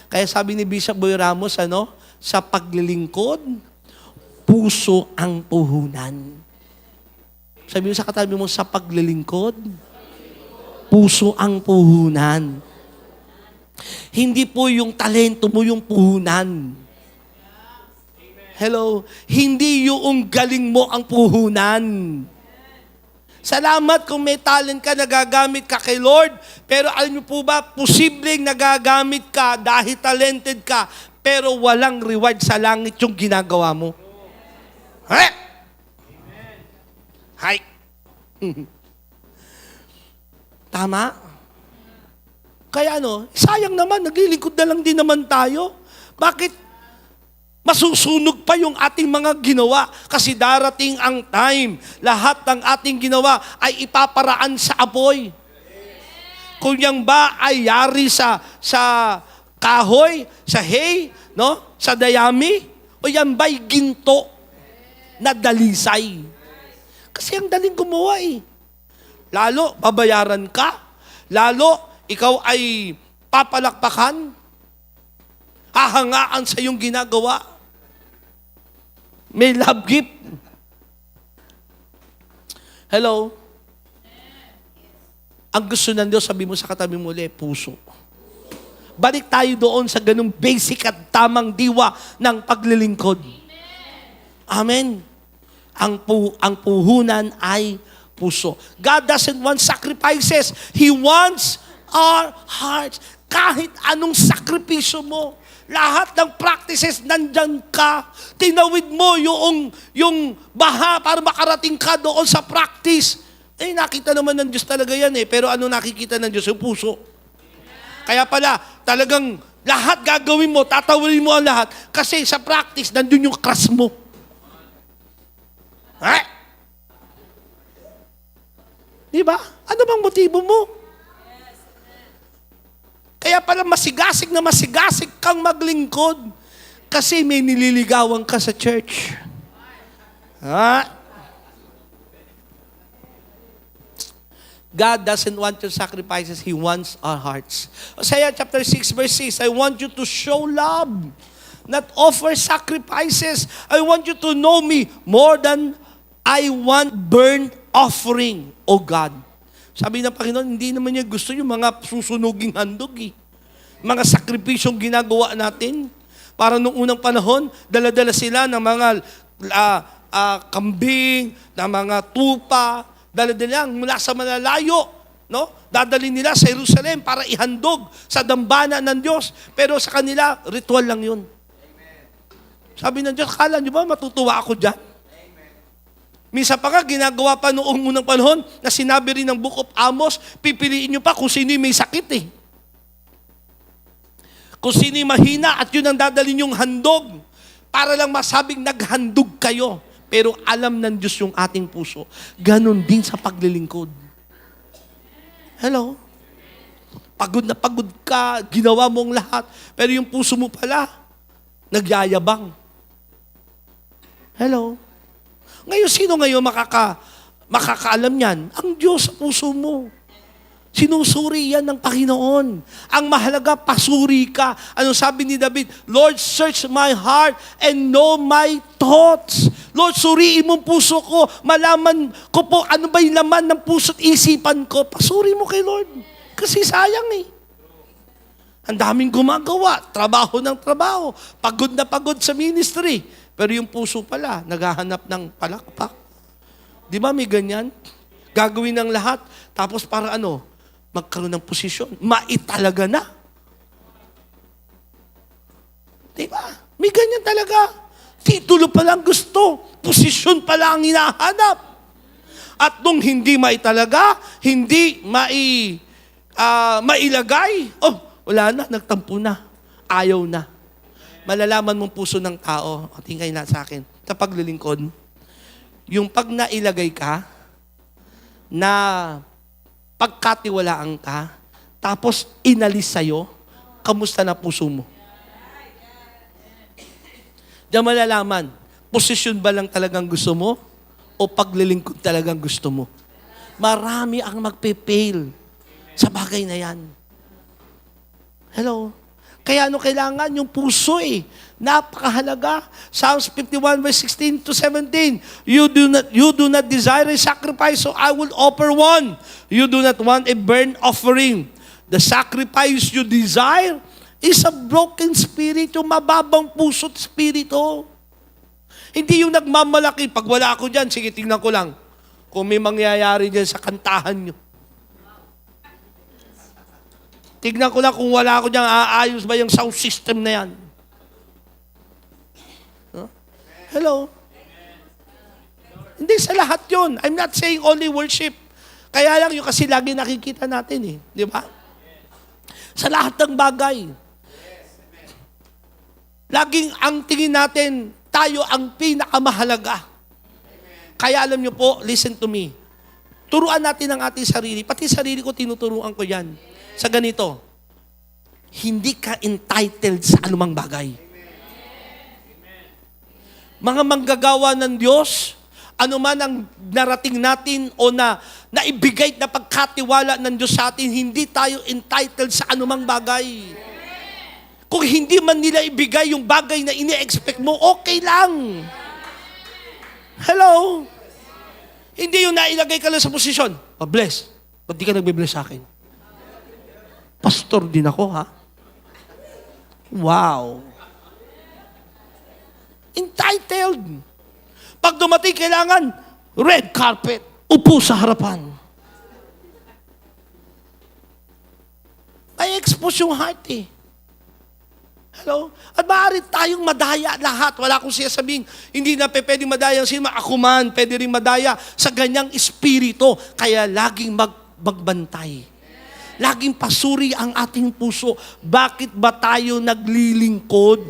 Kaya sabi ni Bishop Boy Ramos, sa paglilingkod, puso ang puhunan. Sabi mo sa katabi mo, sa paglilingkod, puso ang puhunan. Hindi po yung talento mo yung puhunan. Hello? Hindi yung galing mo ang puhunan. Salamat kung may talent ka, nagagamit ka kay Lord. Pero alam niyo po ba, posibleng nagagamit ka dahil talented ka, pero walang reward sa langit yung ginagawa mo. Hey! Hi! Tama? Kaya sayang naman, naglilingkod na lang din naman tayo. Bakit masusunog pa yung ating mga ginawa? Kasi darating ang time, lahat ng ating ginawa ay ipaparaan sa apoy. Kung yan ba ay yari sa kahoy, sa hay, sa dayami, o yan ba'y ginto na dalisay? Kasi ang daling gumawa eh. Lalo, pabayaran ka. Lalo, ikaw ay papalakpakan, hahangaan sa iyong ginagawa. May love gift. Hello? Ang gusto ng Diyos, sabi mo sa katabi mo ulit, puso. Balik tayo doon sa ganung basic at tamang diwa ng paglilingkod. Amen. Ang puhunan ay puso. God doesn't want sacrifices. He wants our hearts. Kahit anong sakripisyo mo, lahat ng practices nandyan ka, tinawid mo yung baha para makarating ka doon sa practice. Nakita naman ng Diyos talaga yan pero ano nakikita ng Diyos? Yung puso. Kaya pala, talagang lahat gagawin mo, tatawin mo ang lahat, kasi sa practice, nandun yung crush mo. Diba? Ano bang motibo mo? Kaya pala masigasig kang maglingkod kasi may nililigawan ka sa church. God doesn't want your sacrifices. He wants our hearts. Hosea chapter 6 verse 6, I want you to show love, not offer sacrifices. I want you to know me more than I want burnt offering, O God. Sabi ng Panginoon, hindi naman niya gusto yung mga susunuging handog Mga sakripisyong ginagawa natin. Para nung unang panahon, dala-dala sila ng mga kambing, ng mga tupa, dala-dala mula sa malalayo. Dadalhin nila sa Jerusalem para ihandog sa dambana ng Diyos. Pero sa kanila, ritual lang yun. Sabi ng Diyos, kala niyo ba matutuwa ako dyan? Minsan pa nga, ginagawa pa noong unang panahon na sinabi rin ng Book of Amos, pipiliin nyo pa kung sino may sakit Kung sino mahina at yun ang dadalhin yung handog para lang masabing naghandog kayo. Pero alam ng Diyos yung ating puso. Ganon din sa paglilingkod. Hello? Pagod na pagod ka, ginawa mo ang lahat, pero yung puso mo pala, nagyayabang. Hello? Ngayon, sino ngayon makakaalam yan? Ang Diyos sa puso mo. Sinusuri yan ng Panginoon. Ang mahalaga, pasuri ka. Ano sabi ni David? Lord, search my heart and know my thoughts. Lord, suriin mo ang puso ko. Malaman ko po ano ba yung laman ng puso at isipan ko. Pasuri mo kay Lord. Kasi sayang eh. Ang daming gumagawa. Trabaho ng trabaho. Pagod na pagod sa ministry. Pero yung puso pala, naghahanap ng palakpak. Di ba may ganyan? Gagawin ng lahat. Tapos para ano? Magkaroon ng posisyon. Maitalaga na. Diba? May ganyan talaga. Titulo pa lang gusto. Posisyon pa lang ang hinahanap. At nung hindi maitalaga, hindi mailagay, wala na, nagtampo na. Ayaw na. Malalaman mong puso ng tao, tingay na sa akin, sa paglilingkod, yung pag nailagay ka, na pagkatiwalaan ka, tapos inalis sa'yo, kamusta na puso mo? Diyan malalaman, posisyon ba lang talagang gusto mo? O paglilingkod talagang gusto mo? Marami ang magpe-fail sa bagay na yan. Hello? Kaya kailangan yung puso eh. Napakahalaga. Psalms 51 verse 16 to 17. You do not desire a sacrifice, so I will offer one. You do not want a burnt offering. The sacrifice you desire is a broken spirit, yung mababang puso't spirito. Hindi yung nagmamalaki. Pag wala ako dyan, sige, tingnan ko lang. Kung may mangyayari dyan sa kantahan nyo. Tignan ko lang kung wala ako dyan, aayos ba yung sound system na yan? Huh? Hello? Hindi sa lahat yun. I'm not saying only worship. Kaya lang yung kasi lagi nakikita natin eh. Di ba? Sa lahat ng bagay. Laging ang tingin natin, tayo ang pinakamahalaga. Kaya alam nyo po, listen to me. Turuan natin ang ating sarili. Pati sarili ko, tinuturuan ko yan. Sa ganito, hindi ka entitled sa anumang bagay. Mga manggagawa ng Diyos, anuman ang narating natin o naibigay na pagkatiwala ng Diyos sa atin, hindi tayo entitled sa anumang bagay. Kung hindi man nila ibigay yung bagay na ini-expect mo, okay lang. Hello? Hindi yung nailagay ka lang sa posisyon. Bless. Ba't di ka nagbe-bless sa akin? Pastor din ako, ha? Wow. Entitled. Pag dumating, kailangan red carpet. Upo sa harapan. Ay expose yung heart eh. Hello? At maaari tayong madaya lahat. Wala akong sinasabihin, hindi na pwedeng madaya ang sinima. Ako man, pwede rin madaya sa ganyang espiritu. Kaya laging magbantay. Laging pasuri ang ating puso. Bakit ba tayo naglilingkod?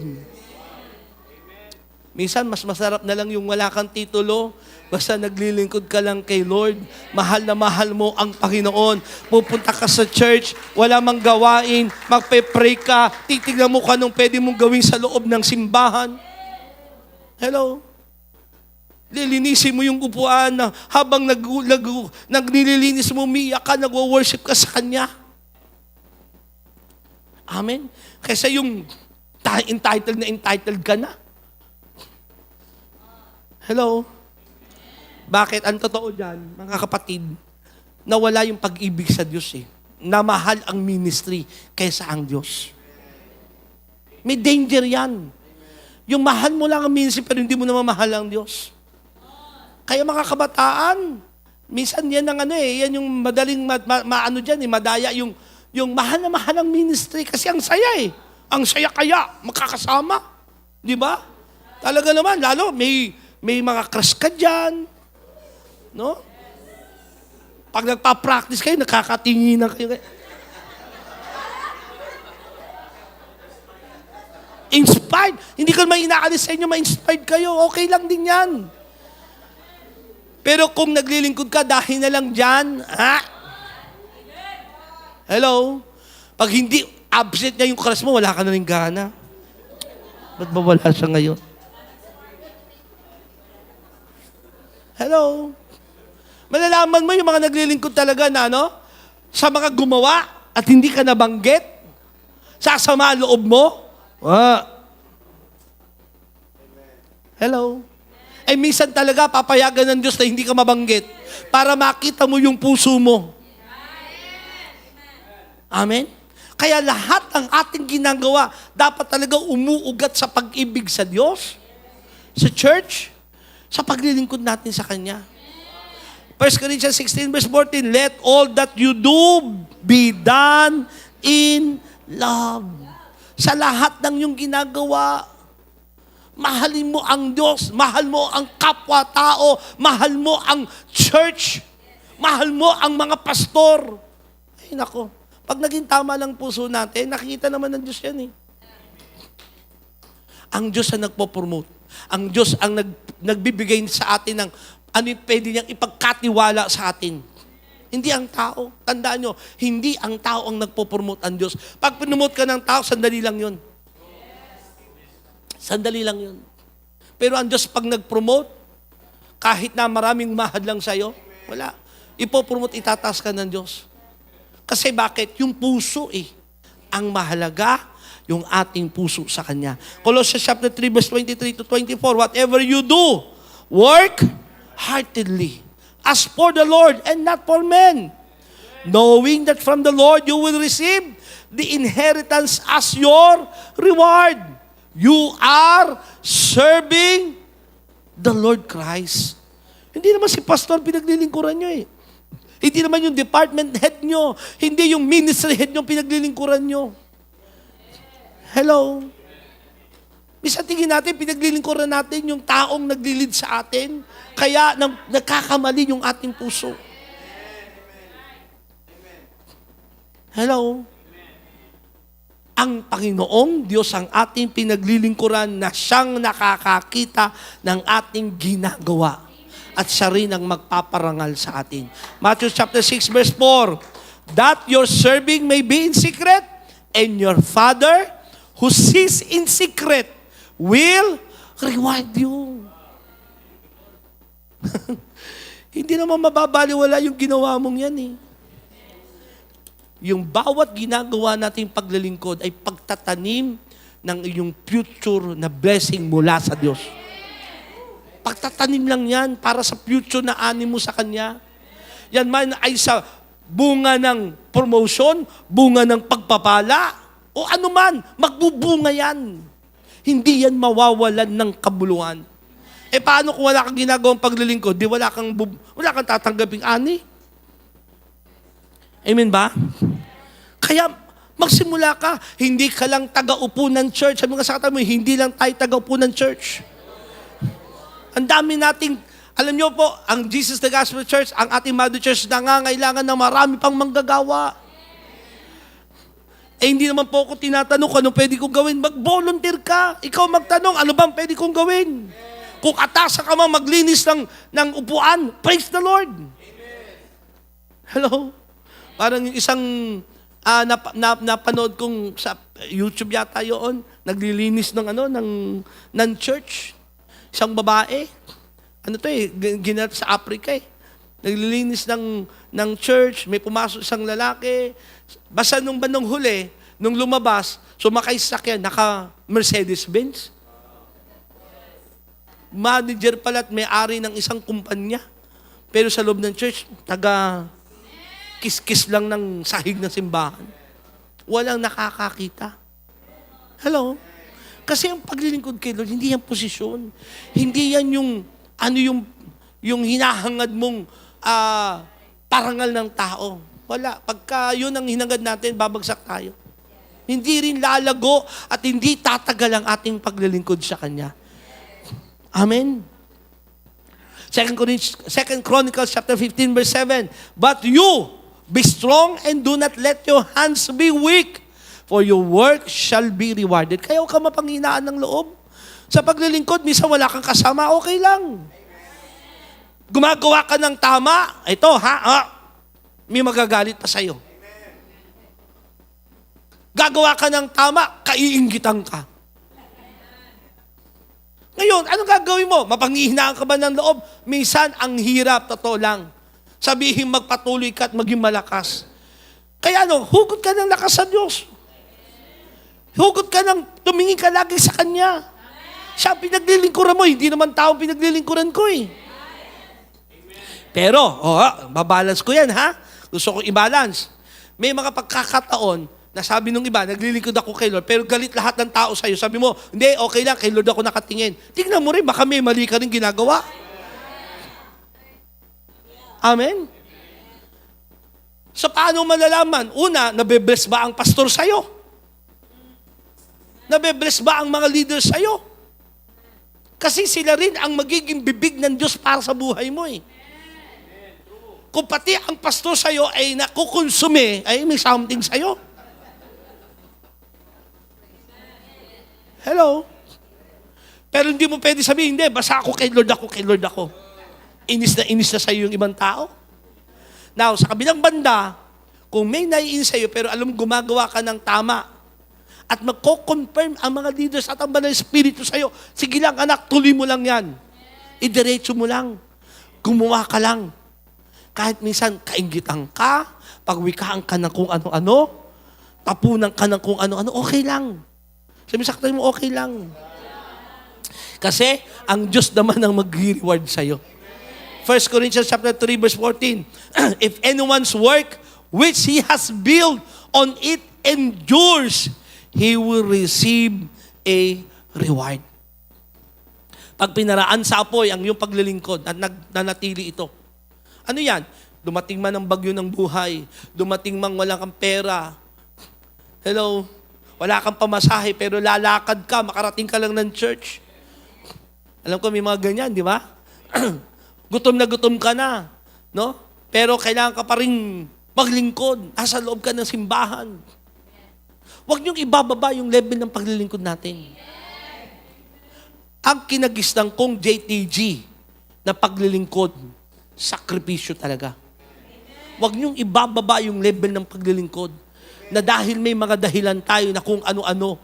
Minsan, mas masarap na lang yung wala kang titulo. Basta naglilingkod ka lang kay Lord. Mahal na mahal mo ang Panginoon. Pupunta ka sa church, wala mang gawain, magpe-pray ka, titignan mo kung anong pwede mong gawin sa loob ng simbahan. Hello? Lilinisin mo yung upuan na habang naglilinis mo, umiiyak ka, nagwo-worship ka sa Kanya. Amen? Kaysa yung entitled ka na. Hello? Bakit? Ang totoo dyan, mga kapatid, nawala yung pag-ibig sa Diyos eh. Namahal ang ministry kaysa ang Diyos. May danger yan. Yung mahal mo lang ang ministry pero hindi mo na mamahal ang Diyos. Kaya mga kabataan, minsan yan ang yan yung madaling madaya yung mahal na mahal ang ministry kasi ang saya eh. Ang saya kaya makakasama. Di ba? Talaga naman, lalo may mga crush ka dyan. No? Pag nagpa-practice kayo, nakakatinginan kayo. Inspired. Hindi ko naman inaalis sa inyo, ma-inspired kayo. Okay lang din yan. Pero kung naglilingkod ka dahil na lang dyan, hello? Pag hindi absent niya yung crush mo, wala ka na rin gana. Ba't ba wala siya ngayon? Hello? Malalaman mo yung mga naglilingkod talaga na sa mga gumawa at hindi ka nabanggit? Sasama ang loob mo? Hello? Minsan talaga papayagan ng Diyos na hindi ka mabanggit para makita mo yung puso mo. Amen? Kaya lahat ng ating ginagawa, dapat talaga umuugat sa pag-ibig sa Diyos, sa church, sa paglilingkod natin sa Kanya. 1 Corinthians 16 verse 14, let all that you do be done in love. Sa lahat ng iyong ginagawa, mahalin mo ang Diyos, mahal mo ang kapwa-tao, mahal mo ang church, mahal mo ang mga pastor. Ay nako, pag naging tama lang puso natin, nakikita naman ng Diyos yan eh. Ang Diyos ang nagpo-promote. Ang Diyos ang nagbibigay sa atin ng ano yung pwede niyang ipagkatiwala sa atin. Hindi ang tao. Tandaan nyo, hindi ang tao ang nagpo-promote ang Diyos. Pag promote ka ng tao, sandali lang yun. Sandali lang yun. Pero ang Diyos pag nag-promote, kahit na maraming mahadlang sa'yo, wala. Ipopromote, itataas ka ng Diyos. Kasi bakit? Yung puso ang mahalaga, yung ating puso sa Kanya. Colossians chapter 3 verse 23 to 24, whatever you do, work heartedly, as for the Lord and not for men, knowing that from the Lord you will receive the inheritance as your reward. You are serving the Lord Christ. Hindi naman si pastor pinaglilingkuran nyo eh. Hindi naman yung department head nyo, hindi yung ministry head nyo pinaglilingkuran nyo. Hello? Bisa tingin natin, pinaglilingkuran natin yung taong naglilid sa atin, kaya nagkakamali yung ating puso. Hello? Ang Panginoong Diyos ang ating pinaglilingkuran na siyang nakakakita ng ating ginagawa. At siya rin ang magpaparangal sa atin. Matthew chapter 6 verse 4, that your serving may be in secret, and your Father who sees in secret will reward you. Hindi naman mababaliwala yung ginawa mong yan eh. Yung bawat ginagawa nating paglilingkod ay pagtatanim ng iyong future na blessing mula sa Diyos. Pagtatanim lang yan para sa future na ani mo sa Kanya. Yan man ay sa bunga ng promotion, bunga ng pagpapala, o ano man, magbubunga yan. Hindi yan mawawalan ng kabuluhan. Paano kung wala kang ginagawang paglilingkod? Di wala kang tatanggaping ani? Amen ba? Kaya magsimula ka. Hindi ka lang taga-upo ng church. Sabi nga sa kata mo, hindi lang tayo taga-upo ng church. Ang dami nating, alam nyo po, ang Jesus the Gospel Church, ang ating Mother Church, nangangailangan ng marami pang manggagawa. Hindi naman po ako tinatanong kung ano pwede kong gawin. Mag-volunteer ka. Ikaw magtanong, ano bang pwede kong gawin? Kung atasa ka man maglinis ng upuan, praise the Lord. Hello? Parang yung isang napanood kong sa YouTube yata yun, naglilinis ng church. Isang babae, ginanap sa Africa eh. Naglilinis ng church, may pumasok isang lalaki. Basta nung bandang huli, nung lumabas, sumakay sa sakyan, naka-Mercedes-Benz. Manager pala at may-ari ng isang kumpanya. Pero sa loob ng church, kiss-kiss lang ng sahig ng simbahan. Walang nakakakita. Hello? Kasi ang paglilingkod kay Lord, hindi yan posisyon. Hindi yan yung hinahangad mong parangal ng tao. Wala. Pagka yun ang hinangad natin, babagsak tayo. Hindi rin lalago at hindi tatagal ang ating paglilingkod sa Kanya. Amen? 2 Chronicles chapter 15 verse 7, but you, be strong and do not let your hands be weak, for your work shall be rewarded. Kaya huwag ka mapanghinaan ng loob. Sa paglilingkod, minsan wala kang kasama, okay lang. Gumagawa ka ng tama, ito may magagalit pa sa'yo. Gagawa ka ng tama, kaiinggitan ka. Ngayon, anong gagawin mo? Mapanghihinaan ka ba ng loob? Minsan, ang hirap, totoo lang. Sabihin magpatuloy ka at maging malakas. Kaya hugot ka ng lakas sa Diyos. Hugot ka ng tumingin ka lagi sa Kanya. Siya ang pinaglilingkuran mo, hindi naman taong pinaglilingkuran ko eh. Pero, babalance ko yan ha. Gusto ko i-balance. May mga pagkakataon na sabi nung iba, naglilingkod ako kay Lord, pero galit lahat ng tao sa'yo. Sabi mo, hindi, okay lang, kay Lord ako nakatingin. Tingnan mo rin, baka may mali ka rin ginagawa. Amen? So, paano malalaman? Una, nabe-bless ba ang pastor sa'yo? Nabe-bless ba ang mga leaders sa'yo? Kasi sila rin ang magiging bibig ng Diyos para sa buhay mo eh. Kung pati ang pastor sa'yo ay nakukonsume, ay may something sa'yo. Hello? Pero hindi mo pwede sabihin, hindi, basta ako kay Lord ako. Inis na sa'yo yung ibang tao. Now, sa kabilang banda, kung may naiinis sa'yo, pero alam gumagawa ka ng tama, at magko-confirm ang mga leaders at ang banal na Espiritu sa'yo, sige lang anak, tuloy mo lang yan. Idiretso mo lang. Gumawa ka lang. Kahit minsan, kaingitan ka, pagwikaan ka ng kung ano-ano, tapunan ka ng kung ano-ano, okay lang. Sabi saktan mo, okay lang. Kasi, ang Diyos naman ang mag-reward sa'yo. 1 Corinthians chapter 3, verse 14. If anyone's work which he has built on it endures, he will receive a reward. Pag pinaraan sa apoy ang iyong paglilingkod at nanatili ito. Ano yan? Dumating man ang bagyo ng buhay, dumating man wala kang pera. Hello? Wala kang pamasahe pero lalakad ka, makarating ka lang ng church. Alam ko may mga ganyan, di ba? Gutom na gutom ka na, no? Pero kailangan ka pa rin maglingkod. Nasa loob ka ng simbahan. Huwag niyong ibababa yung level ng paglilingkod natin. Ang kinagisnan kong JTG na paglilingkod, sakripisyo talaga. Huwag niyong ibababa yung level ng paglilingkod na dahil may mga dahilan tayo na kung ano-ano.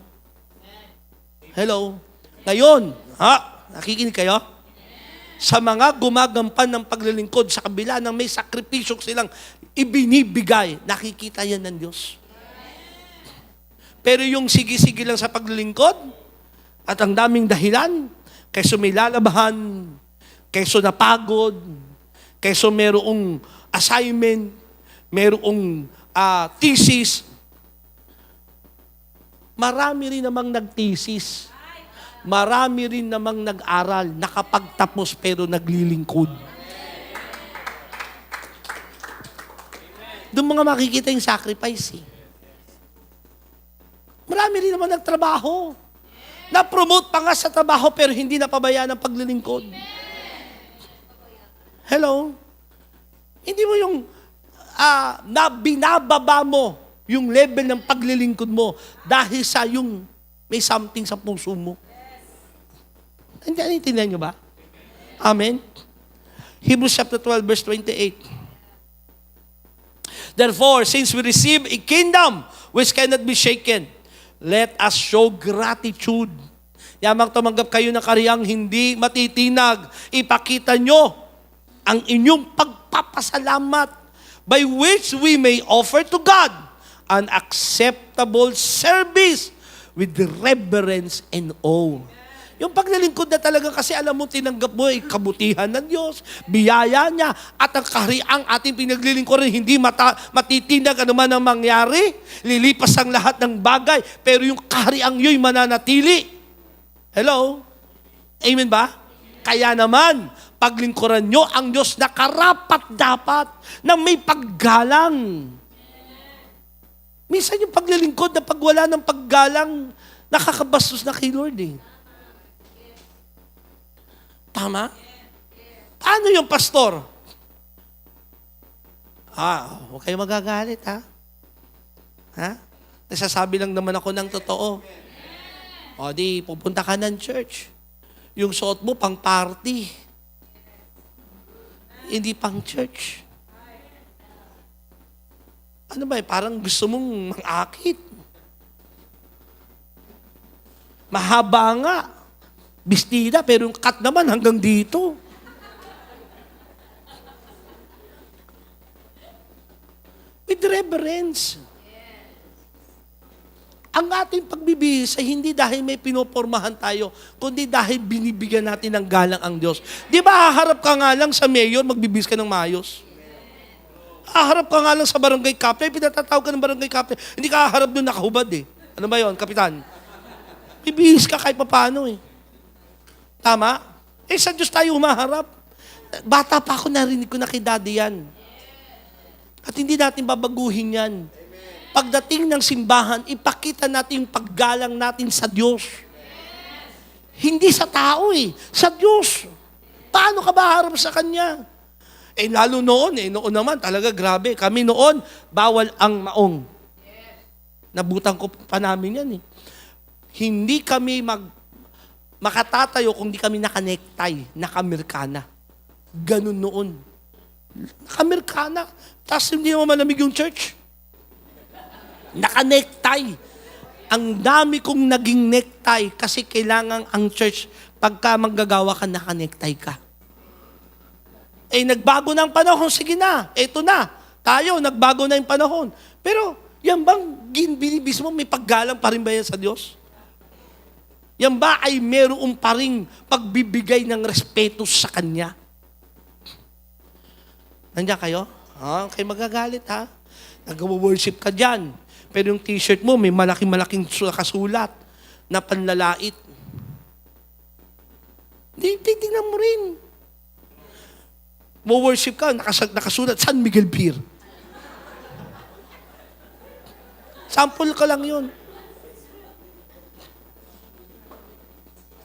Hello? Ngayon, nakikinig kayo? Sa mga gumagampan ng paglilingkod sa kabila ng may sakripisyo silang ibinibigay, nakikita yan ng Diyos. Pero yung sige-sige lang sa paglilingkod at ang daming dahilan, kaysa may lalabahan, kaysa napagod, kaysa merong assignment, merong thesis, marami rin namang nag-thesis. Marami rin namang nag-aral, nakapagtapos pero naglilingkod. Doon mga makikita yung sacrifice eh. Marami rin naman nagtrabaho. Na-promote pa nga sa trabaho pero hindi napabayaan ang paglilingkod. Hello? Hindi mo yung binababa mo yung level ng paglilingkod mo dahil sa yung may something sa puso mo. Naintindihan nyo ba? Amen? Hebrews chapter 12, verse 28. Therefore, since we receive a kingdom which cannot be shaken, let us show gratitude. Yamang tumanggap kayo ng kariyang hindi matitinag. Ipakita nyo ang inyong pagpapasalamat by which we may offer to God an acceptable service with reverence and awe. Yung paglilingkod na talaga kasi alam mo, tinanggap mo ay kabutihan ng Diyos, biyaya niya, at ang kahariang ating pinaglilingkuran, hindi matitinag ano man ang mangyari, lilipas ang lahat ng bagay, pero yung kahariang yo'y mananatili. Hello? Amen ba? Kaya naman, paglingkuran nyo ang Diyos na karapat-dapat na may paggalang. Minsan yung paglilingkod na pag wala ng paggalang, nakakabastos na kay Lord eh. Tama? Paano yung pastor? Huwag kayo magagalit, ha? Nasasabi lang naman ako ng totoo. O di, pupunta ka ng church. Yung suot mo, pang party. Hindi pang church. Ano ba, parang gusto mong mangakit. Mahaba nga. Bistida, pero yung cut naman hanggang dito. May reverence. Ang ating pagbibihis ay hindi dahil may pinopormahan tayo, kundi dahil binibigyan natin ng galang ang Diyos. Di ba haharap ka nga lang sa mayor, magbibihis ka ng maayos? Haharap ka nga lang sa barangay captain, pinatatawag ka ng barangay captain, hindi ka haharap doon nakahubad eh. Ano ba yon, kapitan? Bibihis ka kahit paano eh. Tama? Eh sa Diyos tayo humaharap. Bata pa ako, narinig ko na kay daddy yan. At hindi natin babaguhin yan. Pagdating ng simbahan, ipakita natin yung paggalang natin sa Diyos. Hindi sa tao eh, sa Diyos. Paano ka ba harap sa Kanya? Eh lalo noon noon naman talaga grabe. Kami noon, bawal ang maong. Nabutan ko pa namin yan eh. Hindi kami makatatayo kung di kami nakanektay, nakamerkana. Ganun noon. Nakamerkana. Tapos hindi mo malamig yung church. Naka-necktie. Ang dami kong naging necktie kasi kailangan ang church, pagka manggagawa ka, naka-necktie ka. Eh, nagbago na ang panahon, sige na, eto na. Tayo, nagbago na yung panahon. Pero, yan bang binibis mo, may paggalang pa rin ba yan sa Diyos? Yan ba ay meron pa rin pagbibigay ng respeto sa Kanya? Nandiyan kayo? Kayo magagalit ha? Nag-worship ka dyan. Pero yung t-shirt mo, may malaking-malaking kasulat na panlalait. Tingnan mo rin. Mo-worship ka, nakasulat, San Miguel Pier. Sample ka lang yun.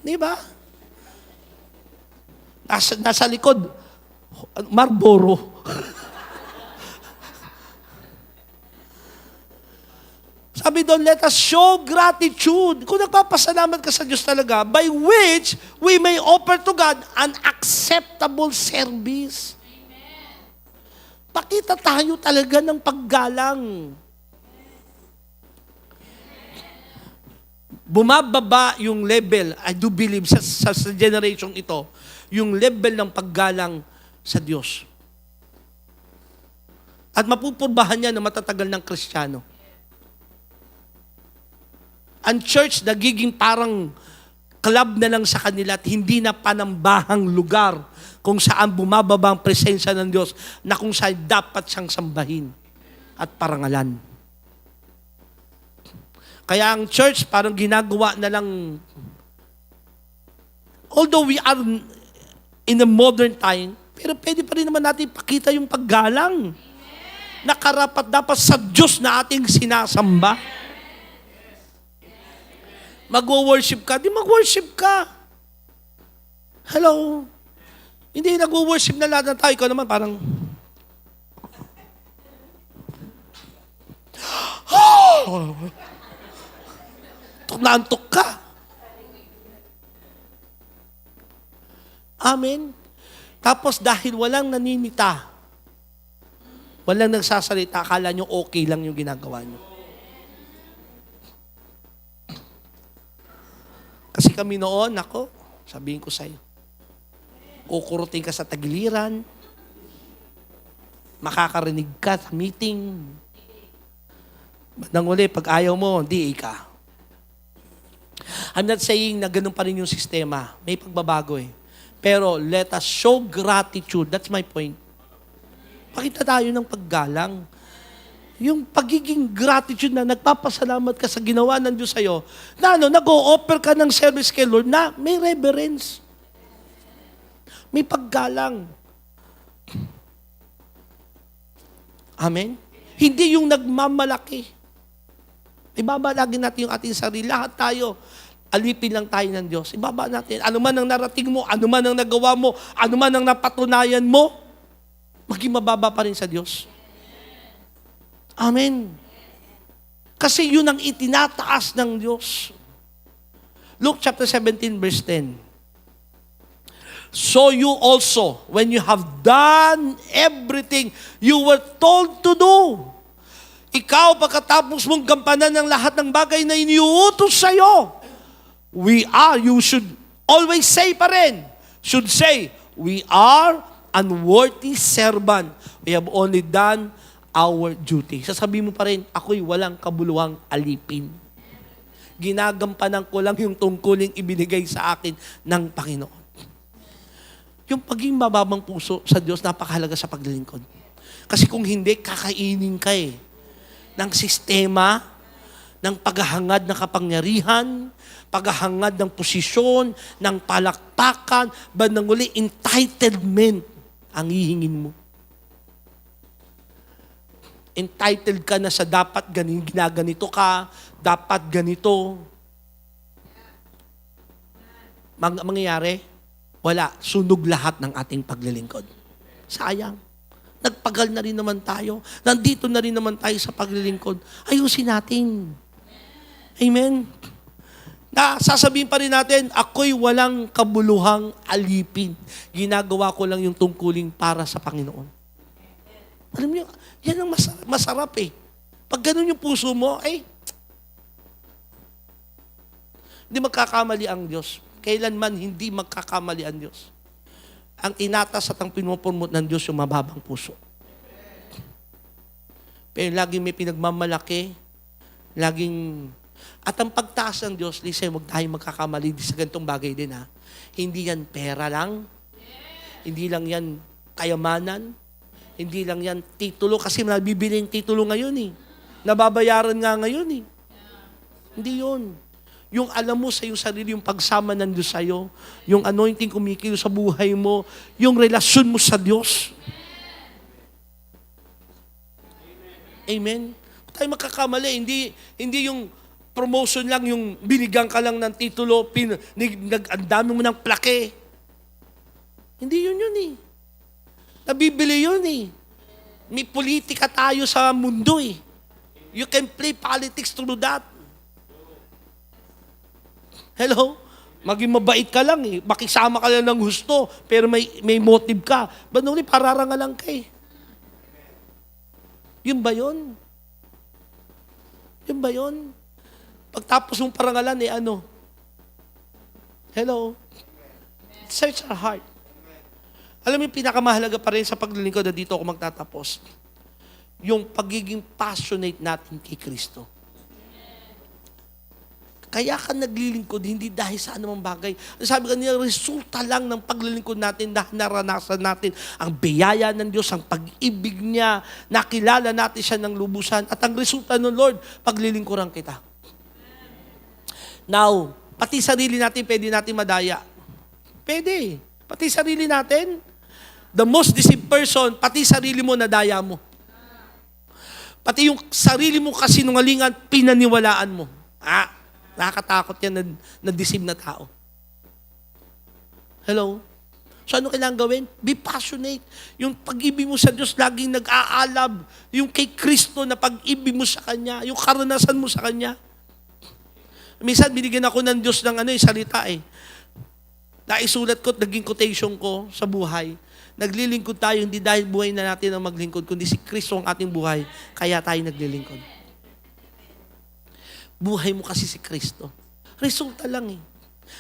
Di ba? Nasa likod, Marlboro. Sabi doon, let us show gratitude. Kung nagpapasalamat ka sa Diyos talaga, by which we may offer to God an acceptable service. Amen. Pakita tayo talaga ng paggalang. Bumababa yung level, I do believe, sa generation ito, yung level ng paggalang sa Diyos. At mapupurbahan niya na matatagal ng Kristiyano. Ang church nagiging parang club na lang sa kanila at hindi na panambahang lugar kung saan bumababa ang presensya ng Diyos na kung saan dapat siyang sambahin at parangalan. Kaya ang church parang ginagawa na lang, although we are in a modern time, pero pwede pa rin naman natin ipakita yung paggalang na karapat dapat sa Diyos na ating sinasamba. Mag-worship ka, di mag-worship ka. Hello? Hindi nag-worship na lahat ng tao. Ikaw naman parang, naantok ka. Amen? Tapos dahil walang naninita, walang nagsasalita, akala nyo okay lang yung ginagawa nyo. Kasi kami noon, sabihin ko sa'yo, kukurutin ka sa tagiliran, makakarinig ka sa meeting, bandang uli, pag ayaw mo, di ka. I'm not saying na ganun pa rin yung sistema. May pagbabago eh. Pero let us show gratitude. That's my point. Pakita tayo ng paggalang. Yung pagiging gratitude na nagpapasalamat ka sa ginawa ng Diyos sa'yo, na nag-o-offer ka ng service kay Lord na may reverence. May paggalang. Amen? Hindi yung nagmamalaki. Ibaba lagi natin yung ating sarili. Lahat tayo, alipin lang tayo ng Diyos. Ibaba natin. Ano man ang narating mo, ano man ang nagawa mo, ano man ang napatunayan mo, maging mababa pa rin sa Diyos. Amen. Kasi yun ang itinataas ng Diyos. Luke chapter 17 verse 10. So you also, when you have done everything you were told to do, ikaw pagkatapos mong gampanan ng lahat ng bagay na iniuutos sa'yo, you should always say pa rin, should say, we are unworthy servant. We have only done our duty. Sasabihin mo pa rin, ako'y walang kabuluhang alipin. Ginagampanan ko lang yung tungkuling ibinigay sa akin ng Panginoon. Yung pagiging mababang puso sa Diyos, napakahalaga sa paglilingkod. Kasi kung hindi, kakainin ka ng sistema, ng paghahangad ng kapangyarihan, paghahangad ng posisyon, ng palakpakan, bandang uli, entitlement ang hihingin mo. Entitled ka na sa dapat ginaganito ka, dapat ganito. Mangyayari, wala, sunog lahat ng ating paglilingkod. Sayang. Nagpagal na rin naman tayo. Nandito na rin naman tayo sa paglilingkod. Ayusin natin. Amen. Sasabihin pa rin natin, ako'y walang kabuluhang alipin. Ginagawa ko lang yung tungkuling para sa Panginoon. Alam niyo, yan ang masarap Pag ganun yung puso mo, hindi magkakamali ang Diyos. Kailanman hindi magkakamali ang Diyos. Ang tinatas at ang pinupurmot ng Diyos yung mababang puso. Pero laging may pinagmamalaki, at ang pagtaas ng Diyos, listen, huwag tayong magkakamali sa ganitong bagay din Hindi yan pera lang, hindi lang yan kayamanan, hindi lang yan titulo, kasi nabibili yung titulo ngayon Nababayaran nga ngayon Hindi yun. Yung alam mo sa iyong sarili, yung pagsama ng Diyos sa iyo, yung anointing kumikilos sa buhay mo, yung relasyon mo sa Diyos. Amen? Tayo magkakamali. Hindi yung promotion lang, yung binigyan ka lang ng titulo, ang dami mo ng plake. Hindi yun Nabibili yun May politika tayo sa mundo You can play politics through that. Hello? Maging mabait ka lang Makisama ka lang ng gusto, pero may motive ka. Banuli, pararangalan ka Yun ba yun? Yun ba yun? Pagtapos mong parangalan, ano? Hello? Search our heart. Alam mo yung pinakamahalaga pa rin sa paglilingkod na dito ako magtatapos. Yung pagiging passionate natin kay Kristo. Kaya ka naglilingkod, hindi dahil sa anumang bagay. Sabi kanina, resulta lang ng paglilingkod natin dahil naranasan natin ang biyaya ng Diyos, ang pag-ibig niya, nakilala natin siya ng lubusan, at ang resulta ng Lord, paglilingkuran kita. Now, pati sarili natin, pwede natin madaya. Pwede. Pati sarili natin. The most deceived person, pati sarili mo, nadaya mo. Pati yung sarili mo kasinungalingan, pinaniwalaan mo. Nakakatakot yan na deceive na tao. Hello? So ano kailangan gawin? Be passionate. Yung pag-ibig mo sa Diyos laging nag-aalab. Yung kay Kristo na pag-ibig mo sa Kanya. Yung karanasan mo sa Kanya. Minsan binigyan ako ng Diyos ng salita Naisulat ko, naging quotation ko sa buhay. Naglilingkod tayo hindi dahil buhay na natin ang maglingkod, kundi si Kristo ang ating buhay, kaya tayo naglilingkod. Buhay mo kasi si Kristo. Resulta lang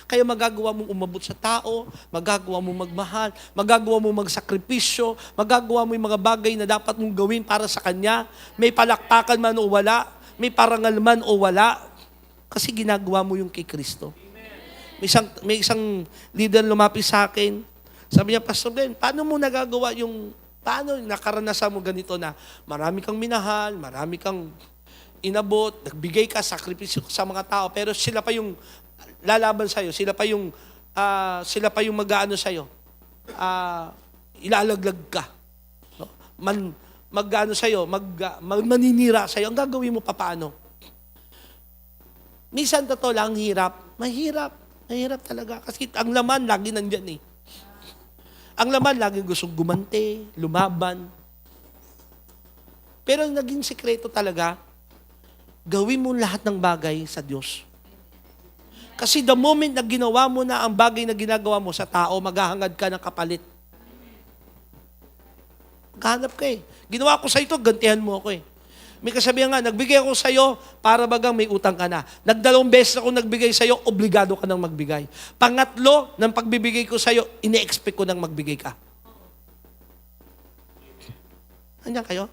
Kaya magagawa mong umabot sa tao, magagawa mong magmahal, magagawa mong magsakripisyo, magagawa mo yung mga bagay na dapat mong gawin para sa Kanya. May palakpakan man o wala, may parangal man o wala, kasi ginagawa mo yung kay Kristo. May isang leader lumapit sa akin, sabi niya, Pastor Ben, paano mo nagagawa paano nakaranasan mo ganito na marami kang minahal, marami kang inabot, nagbigay ka, sakripisyo sa mga tao, pero sila pa yung lalaban sa'yo, sila pa yung mag-aano sa'yo, ilalaglag ka. No? Mag-ano sa'yo, maninira sa'yo, ang gagawin mo paano? Minsan totoo lang, mahirap talaga, kasi ang laman lagi nandyan Ang laman lagi gustong gumante, lumaban. Pero ang naging sikreto talaga, gawin mo lahat ng bagay sa Diyos. Kasi the moment na ginawa mo na ang bagay na ginagawa mo sa tao, maghahangad ka ng kapalit. Maghahanap ka Ginawa ko sa ito, gantihan mo ako May kasabihan nga, nagbigay ako sa iyo para bagang may utang ka na. Nagdalawang beses ako nagbigay sa iyo, obligado ka nang magbigay. Pangatlo, ng pagbibigay ko sa iyo, ine-expect ko nang magbigay ka. Andiyan kayo?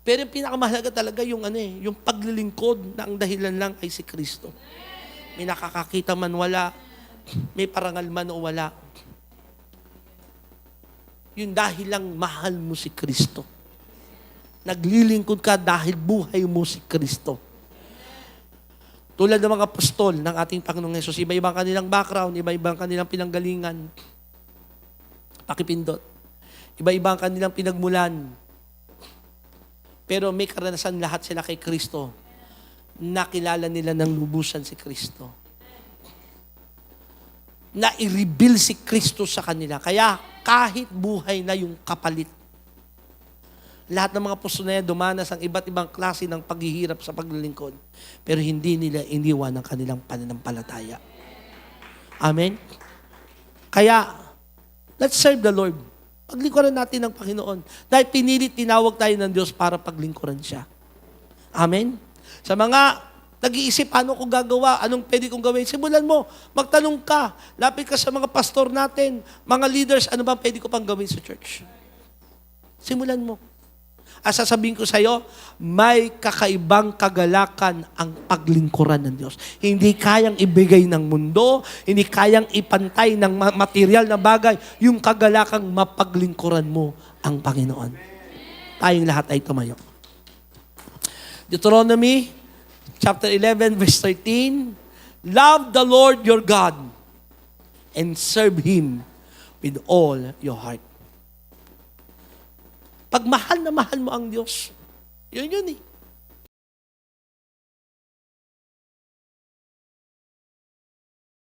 Pero yung pinakamahalaga talaga yung yung paglilingkod na ang dahilan lang ay si Kristo. May nakakakita man wala, may parangal man o wala. Yung dahil lang mahal mo si Kristo. Naglilingkod ka dahil buhay mo si Kristo. Tulad ng mga apostol ng ating Panginoong Hesus, iba-ibang kanilang background, iba-ibang kanilang pinanggalingan. Pakipindot. Iba-ibang kanilang pinagmulan. Pero may karanasan lahat sila kay Kristo. Nakilala nila ng lubusan si Kristo. Na i-reveal si Kristo sa kanila. Kaya kahit buhay na yung kapalit, lahat ng mga apostol na yan dumanas ang iba't ibang klase ng paghihirap sa paglilingkod. Pero hindi nila iniwan ang kanilang pananampalataya. Amen? Kaya, let's serve the Lord. Paglingkuran natin ng Panginoon. Dahil pinilit, tinawag tayo ng Diyos para paglingkuran siya. Amen? Sa mga nag-iisip, paano ko gagawa? Anong pwede kong gawin? Simulan mo. Magtanong ka. Lapit ka sa mga pastor natin, mga leaders, ano ba pwede ko pang gawin sa church? Simulan mo. At sasabihin ko sa iyo, may kakaibang kagalakan ang paglingkuran ng Diyos. Hindi kayang ibigay ng mundo, hindi kayang ipantay ng material na bagay, yung kagalakang mapaglingkuran mo ang Panginoon. Tayong lahat ay tumayo. Deuteronomy chapter 11 verse 13, love the Lord your God and serve Him with all your heart. Pag mahal na mahal mo ang Diyos, yun eh.